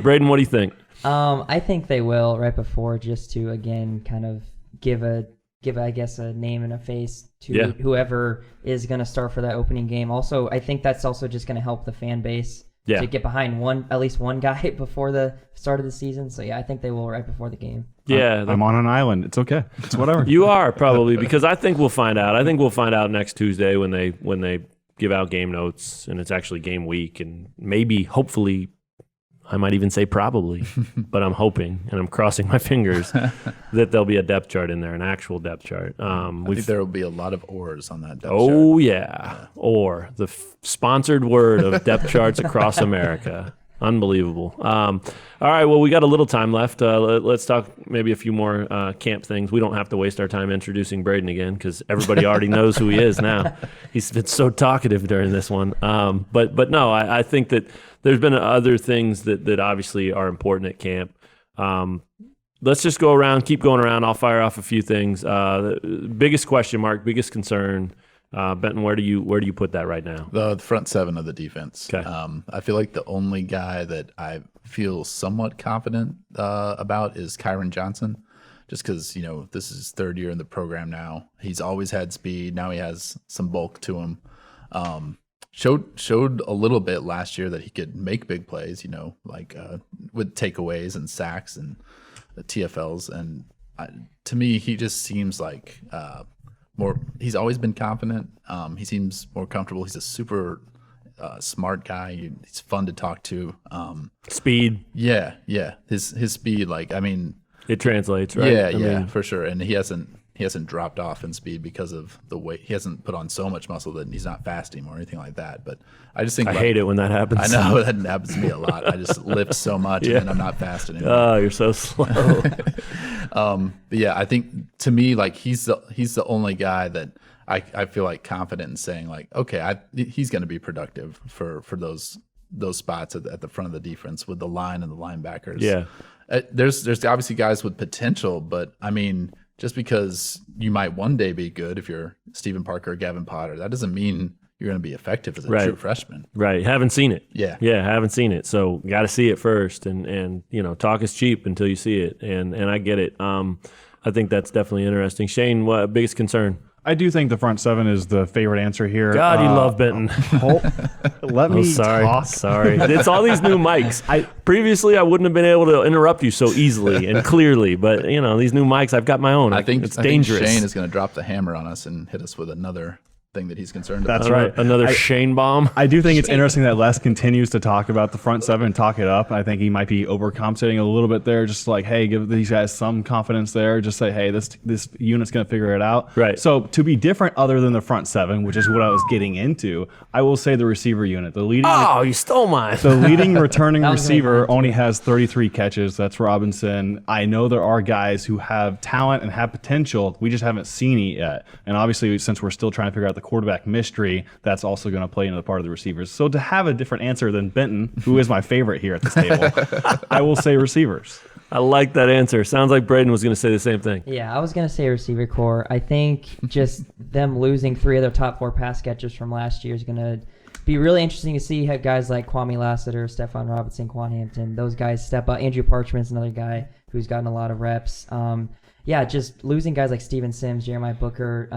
Braden, what do you think? I think they will right before, just to, again, kind of give I guess a name and a face to whoever is going to start for that opening game. Also, I think that's also just going to help the fan base to get behind at least one guy before the start of the season. So yeah, I think they will right before the game. Yeah, I'm on an island. It's okay. It's whatever. You are probably, because I think we'll find out. I think we'll find out next Tuesday when they give out game notes and it's actually game week, and maybe, hopefully, I might even say probably, but I'm hoping and I'm crossing my fingers that there'll be a depth chart in there, an actual depth chart. I think there will be a lot of oars on that depth chart. Oh, yeah. Or the sponsored word of depth charts across America. Unbelievable. All right, well, we got a little time left. Let's talk maybe a few more camp things. We don't have to waste our time introducing Braden again because everybody already knows who he is now. He's been so talkative during this one. But no, I think that there's been other things that obviously are important at camp. Let's just go around, keep going around. I'll fire off a few things. The biggest question mark, biggest concern, Benton, where do you put that right now? The front 7 of the defense. Okay. I feel like the only guy that I feel somewhat confident about is Kyron Johnson, just because, this is his 3rd year in the program now. He's always had speed. Now he has some bulk to him. Showed a little bit last year that he could make big plays, like with takeaways and sacks and TFLs. And to me, he just seems like he's always been confident. He seems more comfortable. He's a super smart guy. He's fun to talk to. Speed. Yeah. His speed, it translates, right? Yeah, for sure. And he hasn't dropped off in speed because of the weight. He hasn't put on so much muscle that he's not fast anymore or anything like that. But I just think I hate it when that happens. I know that happens to me a lot. I just lift so much and then I'm not fast anymore. Oh, you're so slow. But yeah, I think to me, he's the only guy that I feel confident in saying okay, he's going to be productive for those spots at the front of the defense with the line and the linebackers. Yeah, there's obviously guys with potential, but I mean, just because you might one day be good if you're Stephen Parker or Gavin Potter, that doesn't mean you're going to be effective as a true freshman. Right. Haven't seen it. Yeah, haven't seen it. So got to see it first, and talk is cheap until you see it, and I get it. I think that's definitely interesting. Shane, what biggest concern? I do think the front 7 is the favorite answer here. God, you love Benton. Let me talk. Sorry. It's all these new mics. Previously, I wouldn't have been able to interrupt you so easily and clearly, but these new mics, I've got my own. I think it's dangerous. Think Shane is going to drop the hammer on us and hit us with another thing that he's concerned about. That's right. Another Shane bomb. I do think it's interesting that Les continues to talk about the front 7 and talk it up. I think he might be overcompensating a little bit there, just hey, give these guys some confidence there. Just say, hey, this unit's going to figure it out. Right. So to be different other than the front 7, which is what I was getting into, I will say the receiver unit. You stole mine. The leading returning receiver only has 33 catches. That's Robinson. I know there are guys who have talent and have potential. We just haven't seen it yet. And obviously, since we're still trying to figure out the quarterback mystery, that's also going to play into the part of the receivers. So to have a different answer than Benton, who is my favorite here at this table, I will say receivers. I like that answer. Sounds like Braden was going to say the same thing. Yeah, I was going to say receiver core. I think just them losing 3 of their top 4 pass catchers from last year is going to be really interesting to see how guys like Kwame Lassiter, Stephon Robinson, Quan Hampton, those guys step up. Andrew Parchment's another guy who's gotten a lot of reps. Just losing guys like Steven Sims, Jeremiah Booker,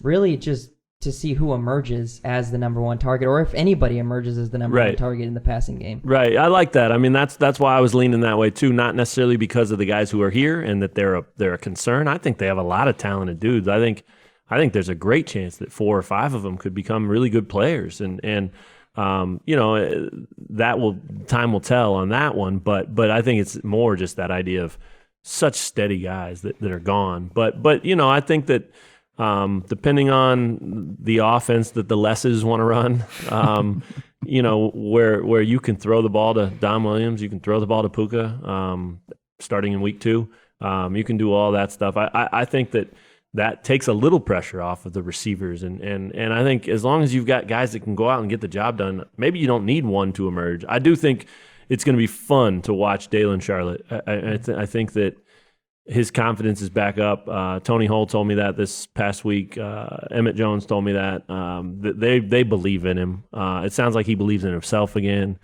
really just to see who emerges as the number 1 target, or if anybody emerges as the number 1 target in the passing game. Right. I like that. I mean, that's why I was leaning that way too. Not necessarily because of the guys who are here and that they're a concern. I think they have a lot of talented dudes. I think there's a great chance that 4 or 5 of them could become really good players. And time will tell on that one. But I think it's more just that idea of such steady guys that are gone. But I think that depending on the offense that the Lesses want to run, where you can throw the ball to Dom Williams, you can throw the ball to Puka, starting in week 2. You can do all that stuff. I think that takes a little pressure off of the receivers. And I think as long as you've got guys that can go out and get the job done, maybe you don't need one to emerge. I do think it's going to be fun to watch Dalen Charlotte. I think that his confidence is back up. Tony Hull told me that this past week. Emmett Jones told me that. They believe in him. It sounds like he believes in himself again.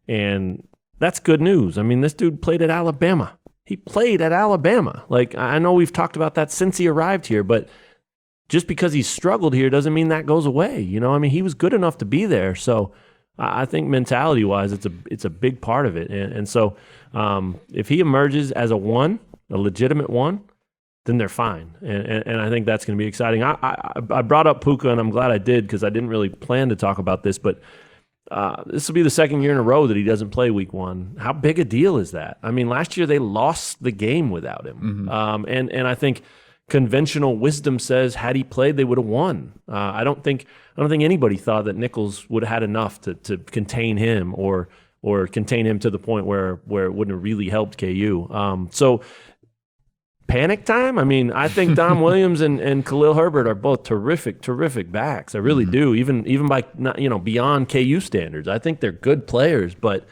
And that's good news. I mean, this dude played at Alabama. He played at Alabama. Like, I know we've talked about that since he arrived here, but just because he's struggled here doesn't mean that goes away. I mean, he was good enough to be there. So I think mentality-wise, it's a big part of it. And so if he emerges as a legitimate one, then they're fine. And I think that's going to be exciting. I brought up Puka, and I'm glad I did because I didn't really plan to talk about this, but this will be the second year in a row that he doesn't play week 1. How big a deal is that? I mean, last year they lost the game without him. And I think conventional wisdom says had he played, they would have won. I don't think anybody thought that Nichols would have had enough to contain him or contain him to the point where it wouldn't have really helped KU. So panic time? I mean, I think Dom Williams and Khalil Herbert are both terrific backs. I really do. Even by beyond KU standards, I think they're good players. But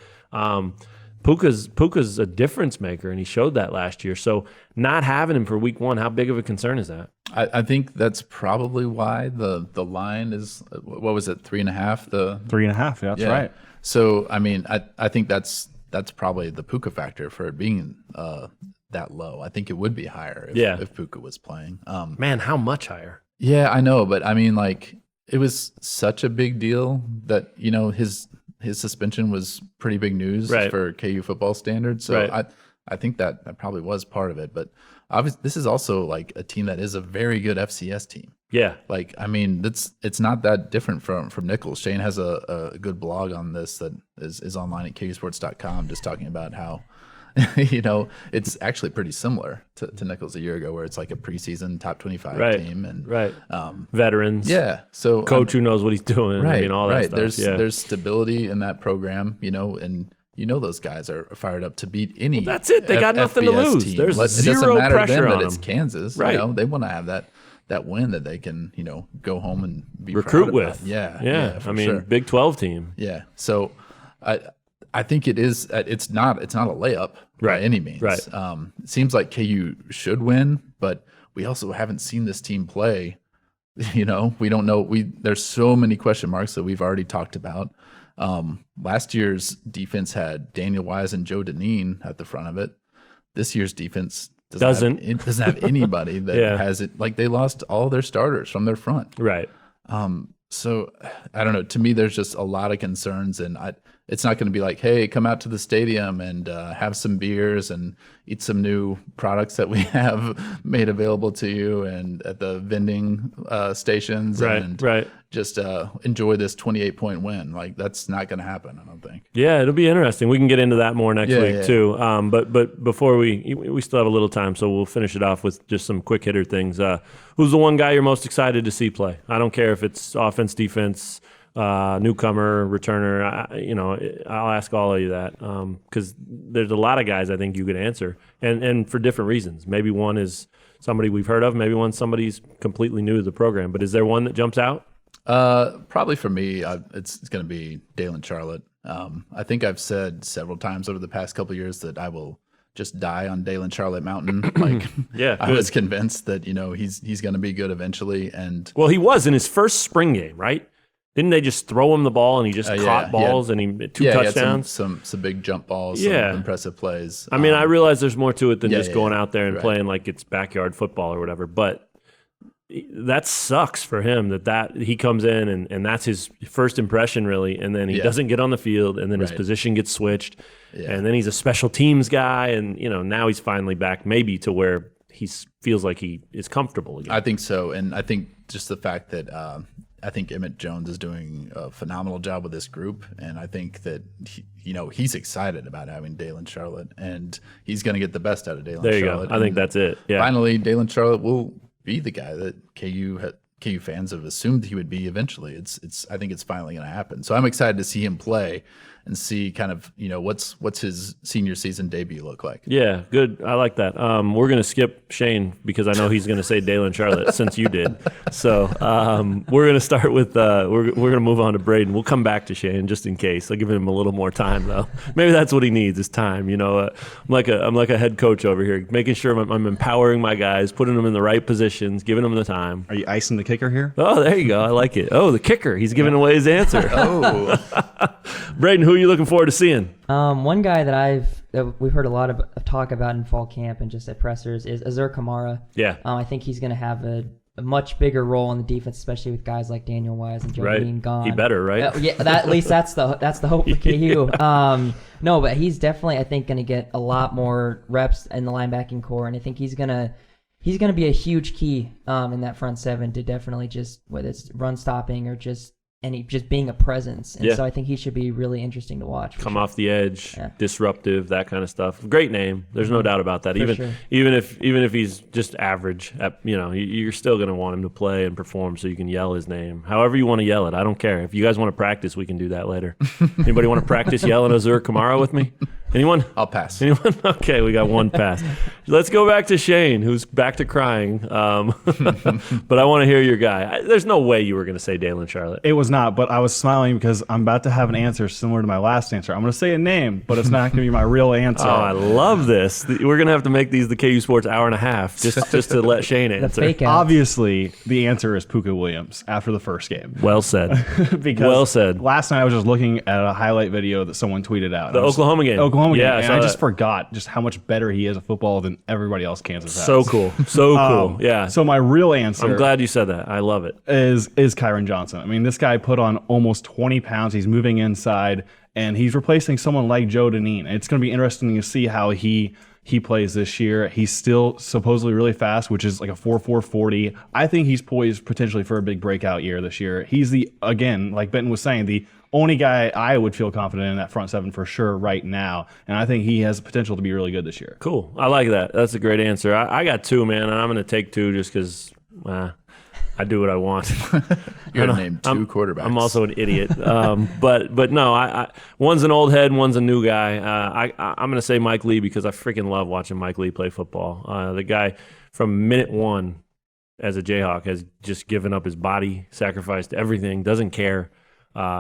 Puka's a difference maker, and he showed that last year. So not having him for week 1, how big of a concern is that? I think that's probably why the line is, what was it, 3.5? 3.5. Yeah, that's right. So I mean, I think that's probably the Puka factor for it being that low. I think it would be higher if Puka was playing. Man, how much higher? Yeah, I know, but I mean, like, it was such a big deal that his suspension was pretty big news for KU football standards. So I think that probably was part of it. But obviously, this is also like a team that is a very good FCS team. Yeah, like, I mean, it's not that different from Nichols. Shane has a good blog on this that is online at KUsports.com, just talking about how it's actually pretty similar to Nichols a year ago, where it's like a preseason top 25 team and veterans. Yeah, so coach who knows what he's doing. Right, I mean, all that stuff. There's stability in that program, and those guys are fired up to beat any. Well, that's it. They got nothing to lose. Team. There's it zero matter pressure to them on that them. It's Kansas. Right. They want to have that win that they can go home and be recruit proud with. About. Yeah. I mean, sure. Big 12 team. Yeah. So I think it is. It's not a layup by any means. Right. It seems like KU should win, but we also haven't seen this team play. We don't know. There's so many question marks that we've already talked about. Last year's defense had Daniel Wise and Joe Deneen at the front of it. This year's defense doesn't have anybody that has it. Like, they lost all their starters from their front. Right. So I don't know. To me, there's just a lot of concerns, and it's not going to be like, hey, come out to the stadium and have some beers and eat some new products that we have made available to you and at the vending stations and just enjoy this 28-point win. Like, that's not going to happen, I don't think. Yeah, it'll be interesting. We can get into that more next week too. But before we still have a little time, so we'll finish it off with just some quick hitter things. Who's the one guy you're most excited to see play? I don't care if it's offense, defense, newcomer, returner. I'll ask all of you that because there's a lot of guys I think you could answer, and for different reasons. Maybe one is somebody we've heard of. Maybe somebody's completely new to the program. But is there one that jumps out? Probably for me, it's going to be Dalen Charlotte. I think I've said several times over the past couple of years that I will just die on Dalen Charlotte Mountain. Like, I was convinced that he's going to be good eventually. And well, he was in his first spring game, right? Didn't they just throw him the ball and he just caught balls and he two touchdowns? Some big jump balls, some impressive plays. I mean, I realize there's more to it than just going out there and playing like it's backyard football or whatever, but that sucks for him that he comes in and that's his first impression really, and then he doesn't get on the field, and then his position gets switched, and then he's a special teams guy, and now he's finally back maybe to where he feels like he is comfortable again. I think so, and I think just the fact that I think Emmett Jones is doing a phenomenal job with this group, and I think that he's excited about having Dalen Charlotte, and he's going to get the best out of Dalen Charlotte. There you go. I think that's it. Yeah. Finally, Dalen Charlotte will be the guy that KU fans have assumed he would be eventually. I think it's finally going to happen. So I'm excited to see him play and see kind of, what's his senior season debut look like. Yeah, good. I like that. We're going to skip Shane because I know he's going to say Dalen Charlotte since you did. So we're going to start with we're going to move on to Braden. We'll come back to Shane just in case. I'll give him a little more time though. Maybe that's what he needs is time. I'm like a head coach over here, making sure I'm empowering my guys, putting them in the right positions, giving them the time. Are you icing the kicker here? Oh, there you go. I like it. Oh, the kicker. He's giving away his answer. Oh, Braden, who are you looking forward to seeing? One guy that we've heard a lot of talk about in fall camp and just at pressers is Azur Kamara. Yeah. I think he's going to have a much bigger role in the defense, especially with guys like Daniel Wise and Joe Dean gone. He better, right? Yeah, at least that's the hope for KU. No, but he's definitely, I think, going to get a lot more reps in the linebacking core, and I think he's gonna be a huge key in that front seven to definitely just whether it's run stopping or just being a presence. And so I think he should be really interesting to watch. Come off the edge, disruptive, that kind of stuff. Great name. There's no doubt about that. Even if he's just average, you're still going to want him to play and perform so you can yell his name. However you want to yell it. I don't care. If you guys want to practice, we can do that later. Anybody want to practice yelling Azur Kamara with me? Anyone? I'll pass. Anyone? Okay, we got one pass. Let's go back to Shane, who's back to crying. But I want to hear your guy. There's no way you were going to say Dalen Charlotte. It was not, but I was smiling because I'm about to have an answer similar to my last answer. I'm going to say a name, but it's not going to be my real answer. Oh, I love this. We're going to have to make these the KU Sports hour and a half just to let Shane answer. Fake out. Obviously, the answer is Puka Williams after the first game. Well said. Because well said. Last night I was just looking at a highlight video that someone tweeted out. The Oklahoma game. Yeah, and I just forgot just how much better he is at football than everybody else Kansas has. So cool. So cool. Yeah. So my real answer I'm glad you said that. I love it. is Kyron Johnson. I mean, this guy put on almost 20 pounds. He's moving inside, and he's replacing someone like Joe Deneen. It's going to be interesting to see how he plays this year. He's still supposedly really fast, which is like a 4.4 40. I think he's poised potentially for a big breakout year this year. He's again, like Benton was saying, the only guy I would feel confident in that front seven for sure right now. And I think he has potential to be really good this year. Cool. I like that. That's a great answer. I got two, man, and I'm going to take two just because I do what I want. You're going to name two quarterbacks. I'm also an idiot. But no, one's an old head, one's a new guy. I'm going to say Mike Lee because I freaking love watching Mike Lee play football. The guy from minute one as a Jayhawk has just given up his body, sacrificed everything, doesn't care.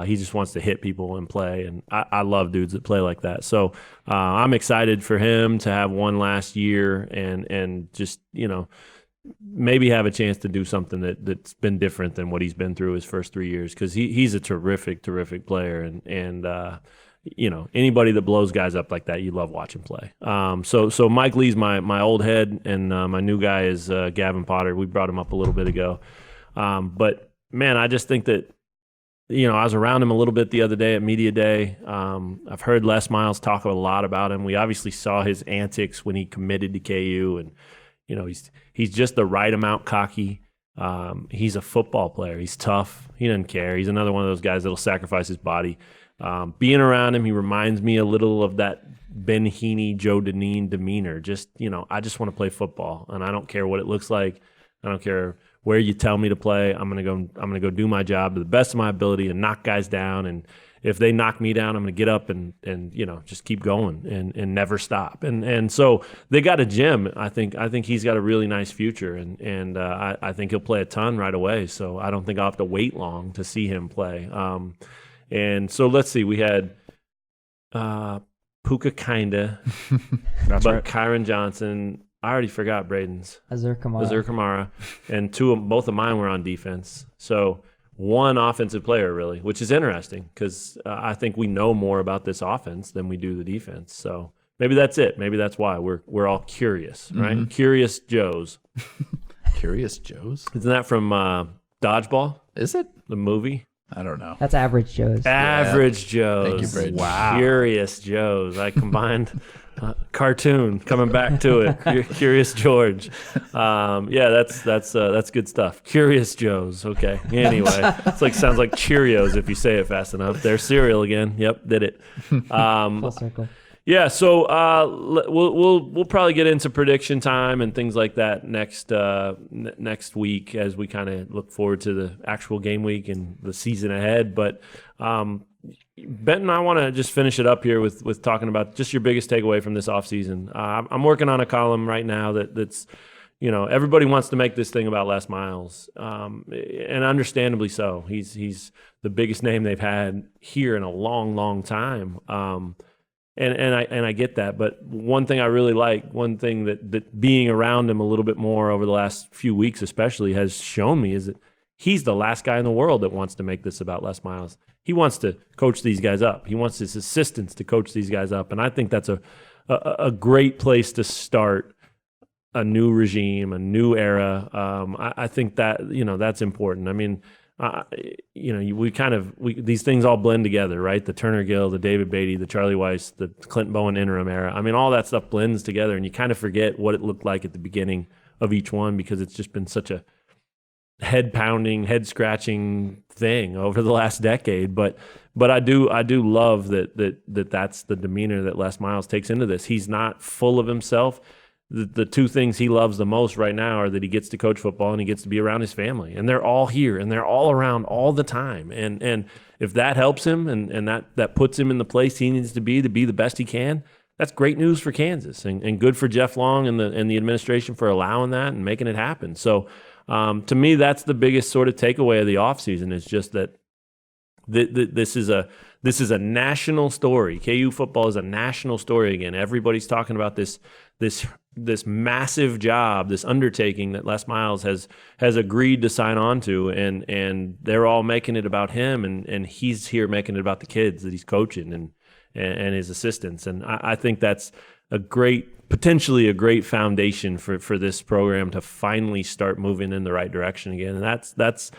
He just wants to hit people and play, and I love dudes that play like that. So I'm excited for him to have one last year and just, maybe have a chance to do something that's been different than what he's been through his first 3 years because he's a terrific player. And anybody that blows guys up like that, you love watching play. So Mike Lee's my old head, and my new guy is Gavin Potter. We brought him up a little bit ago. But, man, I just think that, I was around him a little bit the other day at Media Day. I've heard Les Miles talk a lot about him. We obviously saw his antics when he committed to KU, and he's just the right amount cocky. He's a football player. He's tough. He doesn't care. He's another one of those guys that'll sacrifice his body. Being around him, he reminds me a little of that Ben Heaney, Joe Deneen demeanor. Just, I just want to play football, and I don't care what it looks like. I don't care where you tell me to play. I'm gonna go do my job to the best of my ability and knock guys down. And if they knock me down, I'm gonna get up and just keep going and never stop. And so they got a gem. I think he's got a really nice future, and I think he'll play a ton right away. So I don't think I'll have to wait long to see him play. And so let's see. We had Puka kinda, but right. Kyron Johnson. I already forgot Braden's. Azur Kamara. And both of mine were on defense. So one offensive player, really, which is interesting because I think we know more about this offense than we do the defense. So maybe that's it. Maybe that's why we're all curious, right? Mm-hmm. Curious Joes. Curious Joes? Isn't that from Dodgeball? Is it? The movie? I don't know. That's Average Joes. Average Joes. Thank you, Braden. Wow. Curious Joes. I combined Cartoon coming back to it. Curious George. That's good stuff. Curious Joe's. Okay. Anyway, sounds like Cheerios if you say it fast enough. There's cereal again. Yep, did it. Full circle. Yeah, so we'll probably get into prediction time and things like that next week as we kind of look forward to the actual game week and the season ahead. But Benton, I want to just finish it up here with talking about just your biggest takeaway from this offseason. I'm working on a column right now that's everybody wants to make this thing about Les Miles, and understandably so. He's the biggest name they've had here in a long, long time. And I get that, but one thing I really like, one thing that being around him a little bit more over the last few weeks especially has shown me is that he's the last guy in the world that wants to make this about Les Miles. He wants to coach these guys up. He wants his assistants to coach these guys up, and I think that's a great place to start a new regime, a new era. I think that that's important. I mean, these things all blend together, right? The Turner Gill, the David Beatty, the Charlie Weiss, the Clint Bowen interim era. I mean, all that stuff blends together, and you kind of forget what it looked like at the beginning of each one because it's just been such a head-pounding, head-scratching thing over the last decade. But I do love that's the demeanor that Les Miles takes into this. He's not full of himself. The two things he loves the most right now are that he gets to coach football and he gets to be around his family. And they're all here and they're all around all the time. And if that helps him and that puts him in the place he needs to be the best he can, that's great news for Kansas and good for Jeff Long and the administration for allowing that and making it happen. So to me, that's the biggest sort of takeaway of the offseason is just that this is a national story. KU football is a national story again. Everybody's talking about this massive job, this undertaking that Les Miles has agreed to sign on to, and they're all making it about him, and he's here making it about the kids that he's coaching and his assistants. And I think that's potentially a great foundation for this program to finally start moving in the right direction again. And that's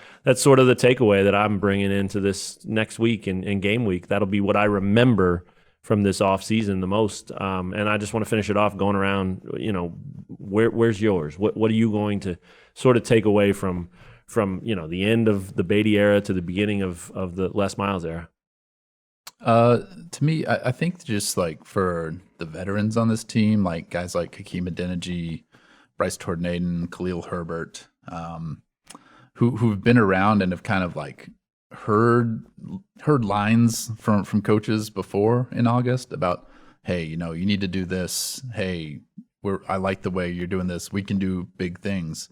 sort of the takeaway that I'm bringing into this next week and game week. That'll be what I remember from this off season the most. And I just want to finish it off going around, where's yours? What are you going to sort of take away from the end of the Beatty era to the beginning of the Les Miles era? To me, I think just like for the veterans on this team, like guys like Hakeem Adeniji, Bryce Tornaden, Khalil Herbert, who've been around and have kind of like heard lines from coaches before in August about, hey, you need to do this. Hey, I like the way you're doing this. We can do big things.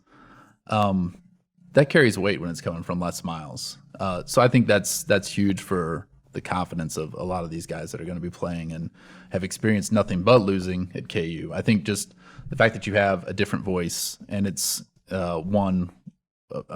That carries weight when it's coming from Les Miles. So I think that's huge for the confidence of a lot of these guys that are going to be playing and have experienced nothing but losing at KU. I think just the fact that you have a different voice and it's one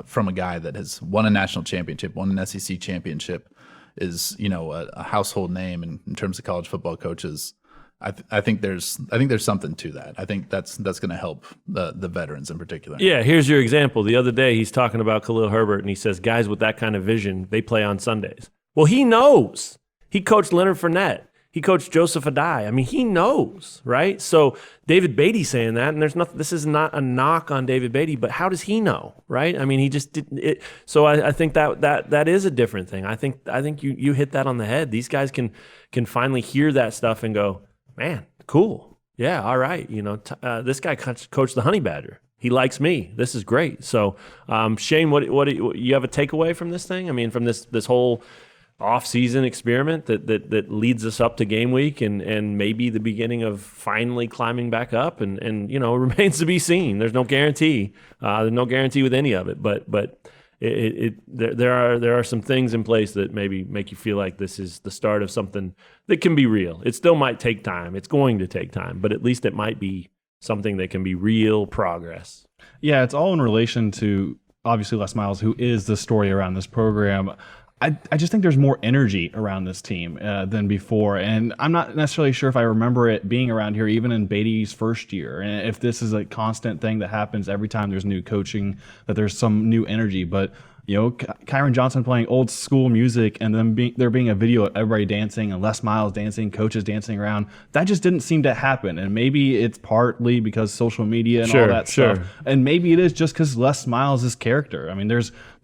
from a guy that has won a national championship, won an SEC championship, is a household name in terms of college football coaches. I think there's something to that. I think that's going to help the veterans in particular. Yeah, here's your example. The other day he's talking about Khalil Herbert and he says guys with that kind of vision, they play on Sundays. Well, he knows. He coached Leonard Fournette. He coached Joseph Adai. I mean, he knows, right? So David Beatty saying that, and there's nothing. This is not a knock on David Beatty, but how does he know, right? I mean, he just didn't. So I think that is a different thing. I think you hit that on the head. These guys can finally hear that stuff and go, man, cool, yeah, all right. This guy coached the Honey Badger. He likes me. This is great. So, Shane, what you have a takeaway from this thing? I mean, from this whole off-season experiment that leads us up to game week and maybe the beginning of finally climbing back up and it remains to be seen. There's no guarantee. There's no guarantee with any of it, but there are some things in place that maybe make you feel like this is the start of something that can be real. It still might take time. It's going to take time, but at least it might be something that can be real progress. Yeah, it's all in relation to obviously Les Miles, who is the story around this program. I just think there's more energy around this team than before, and I'm not necessarily sure if I remember it being around here even in Beatty's first year, and if this is a constant thing that happens every time there's new coaching, that there's some new energy. But Kyron Johnson playing old school music and then there being a video of everybody dancing and Les Miles dancing, coaches dancing around. That just didn't seem to happen. And maybe it's partly because social media and all that stuff. And maybe it is just because Les Miles' character. I mean, there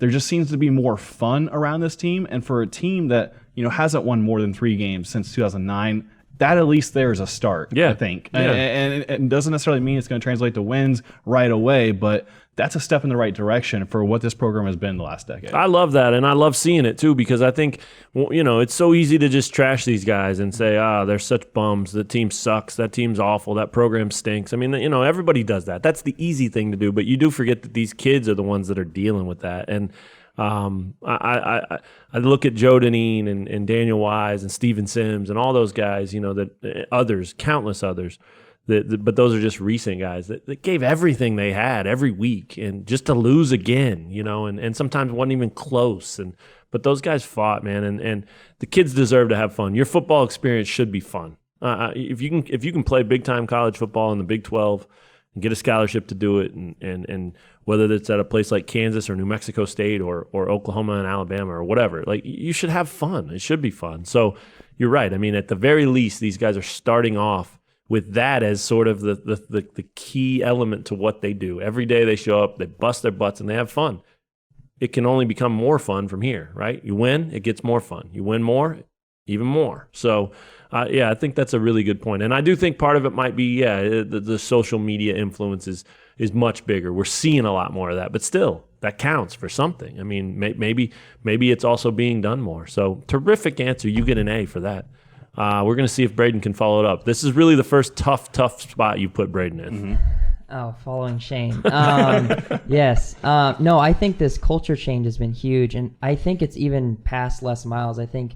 just seems to be more fun around this team. And for a team that, hasn't won more than 3 games since 2009, that at least there is a start, I think. Yeah. And it doesn't necessarily mean it's going to translate to wins right away, but that's a step in the right direction for what this program has been the last decade. I love that, and I love seeing it too, because I think, it's so easy to just trash these guys and say, they're such bums, the team sucks, that team's awful, that program stinks. I mean, everybody does that. That's the easy thing to do, but you do forget that these kids are the ones that are dealing with that. And I look at Joe Deneen and Daniel Wise and Steven Sims and all those guys, that others, countless others, but those are just recent guys that gave everything they had every week, and just to lose again, and sometimes wasn't even close. But those guys fought, man, and the kids deserve to have fun. Your football experience should be fun. If you can play big time college football in the Big 12 and get a scholarship to do it, and whether it's at a place like Kansas or New Mexico State or Oklahoma and Alabama or whatever, like, you should have fun. It should be fun. So you're right. I mean, at the very least, these guys are starting off with that as sort of the key element to what they do. Every day they show up, they bust their butts, and they have fun. It can only become more fun from here, right? You win, it gets more fun. You win more, even more. So, I think that's a really good point. And I do think part of it might be, the social media influence is much bigger. We're seeing a lot more of that, but still, that counts for something. I mean, maybe it's also being done more. So, terrific answer. You get an A for that. We're going to see if Braden can follow it up. This is really the first tough spot you put Braden in. Mm-hmm. Oh, following Shane. Yes. No, I think this culture change has been huge, and I think it's even past Les Miles. I think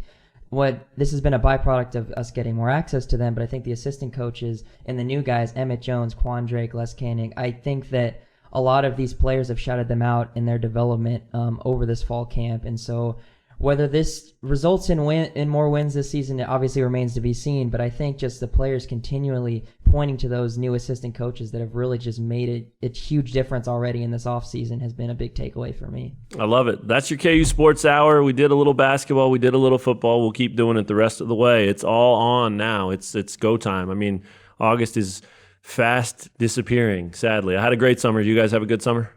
this has been a byproduct of us getting more access to them, but I think the assistant coaches and the new guys, Emmett Jones, Quan Drake, Les Canning, I think that a lot of these players have shouted them out in their development over this fall camp, and so whether this results in more wins this season, it obviously remains to be seen, but I think just the players continually pointing to those new assistant coaches that have really just made a huge difference already in this offseason has been a big takeaway for me. I love it. That's your KU Sports Hour. We did a little basketball. We did a little football. We'll keep doing it the rest of the way. It's all on now. It's go time. I mean, August is fast disappearing, sadly. I had a great summer. You guys have a good summer?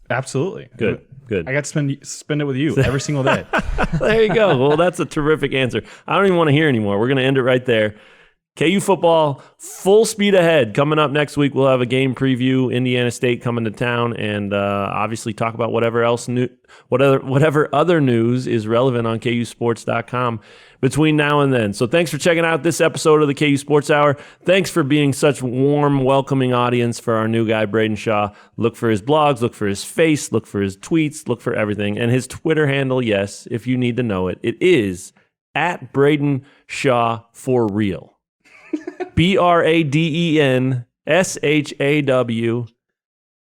Absolutely. Good. I got to spend it with you every single day. There you go. Well, that's a terrific answer. I don't even want to hear anymore. We're going to end it right there. KU football, full speed ahead. Coming up next week, we'll have a game preview. Indiana State coming to town, and obviously talk about whatever other news is relevant on KUsports.com between now and then. So thanks for checking out this episode of the KU Sports Hour. Thanks for being such warm, welcoming audience for our new guy, Braden Shaw. Look for his blogs, look for his face, look for his tweets, look for everything. And his Twitter handle, yes, if you need to know it, it is at Braden Shaw for real. BradenShaw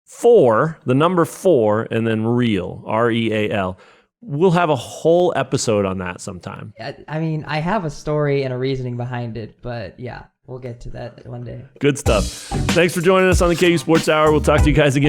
4, the number 4, and then real, REAL. We'll have a whole episode on that sometime. I mean, I have a story and a reasoning behind it, but yeah, we'll get to that one day. Good stuff. Thanks for joining us on the KU Sports Hour. We'll talk to you guys again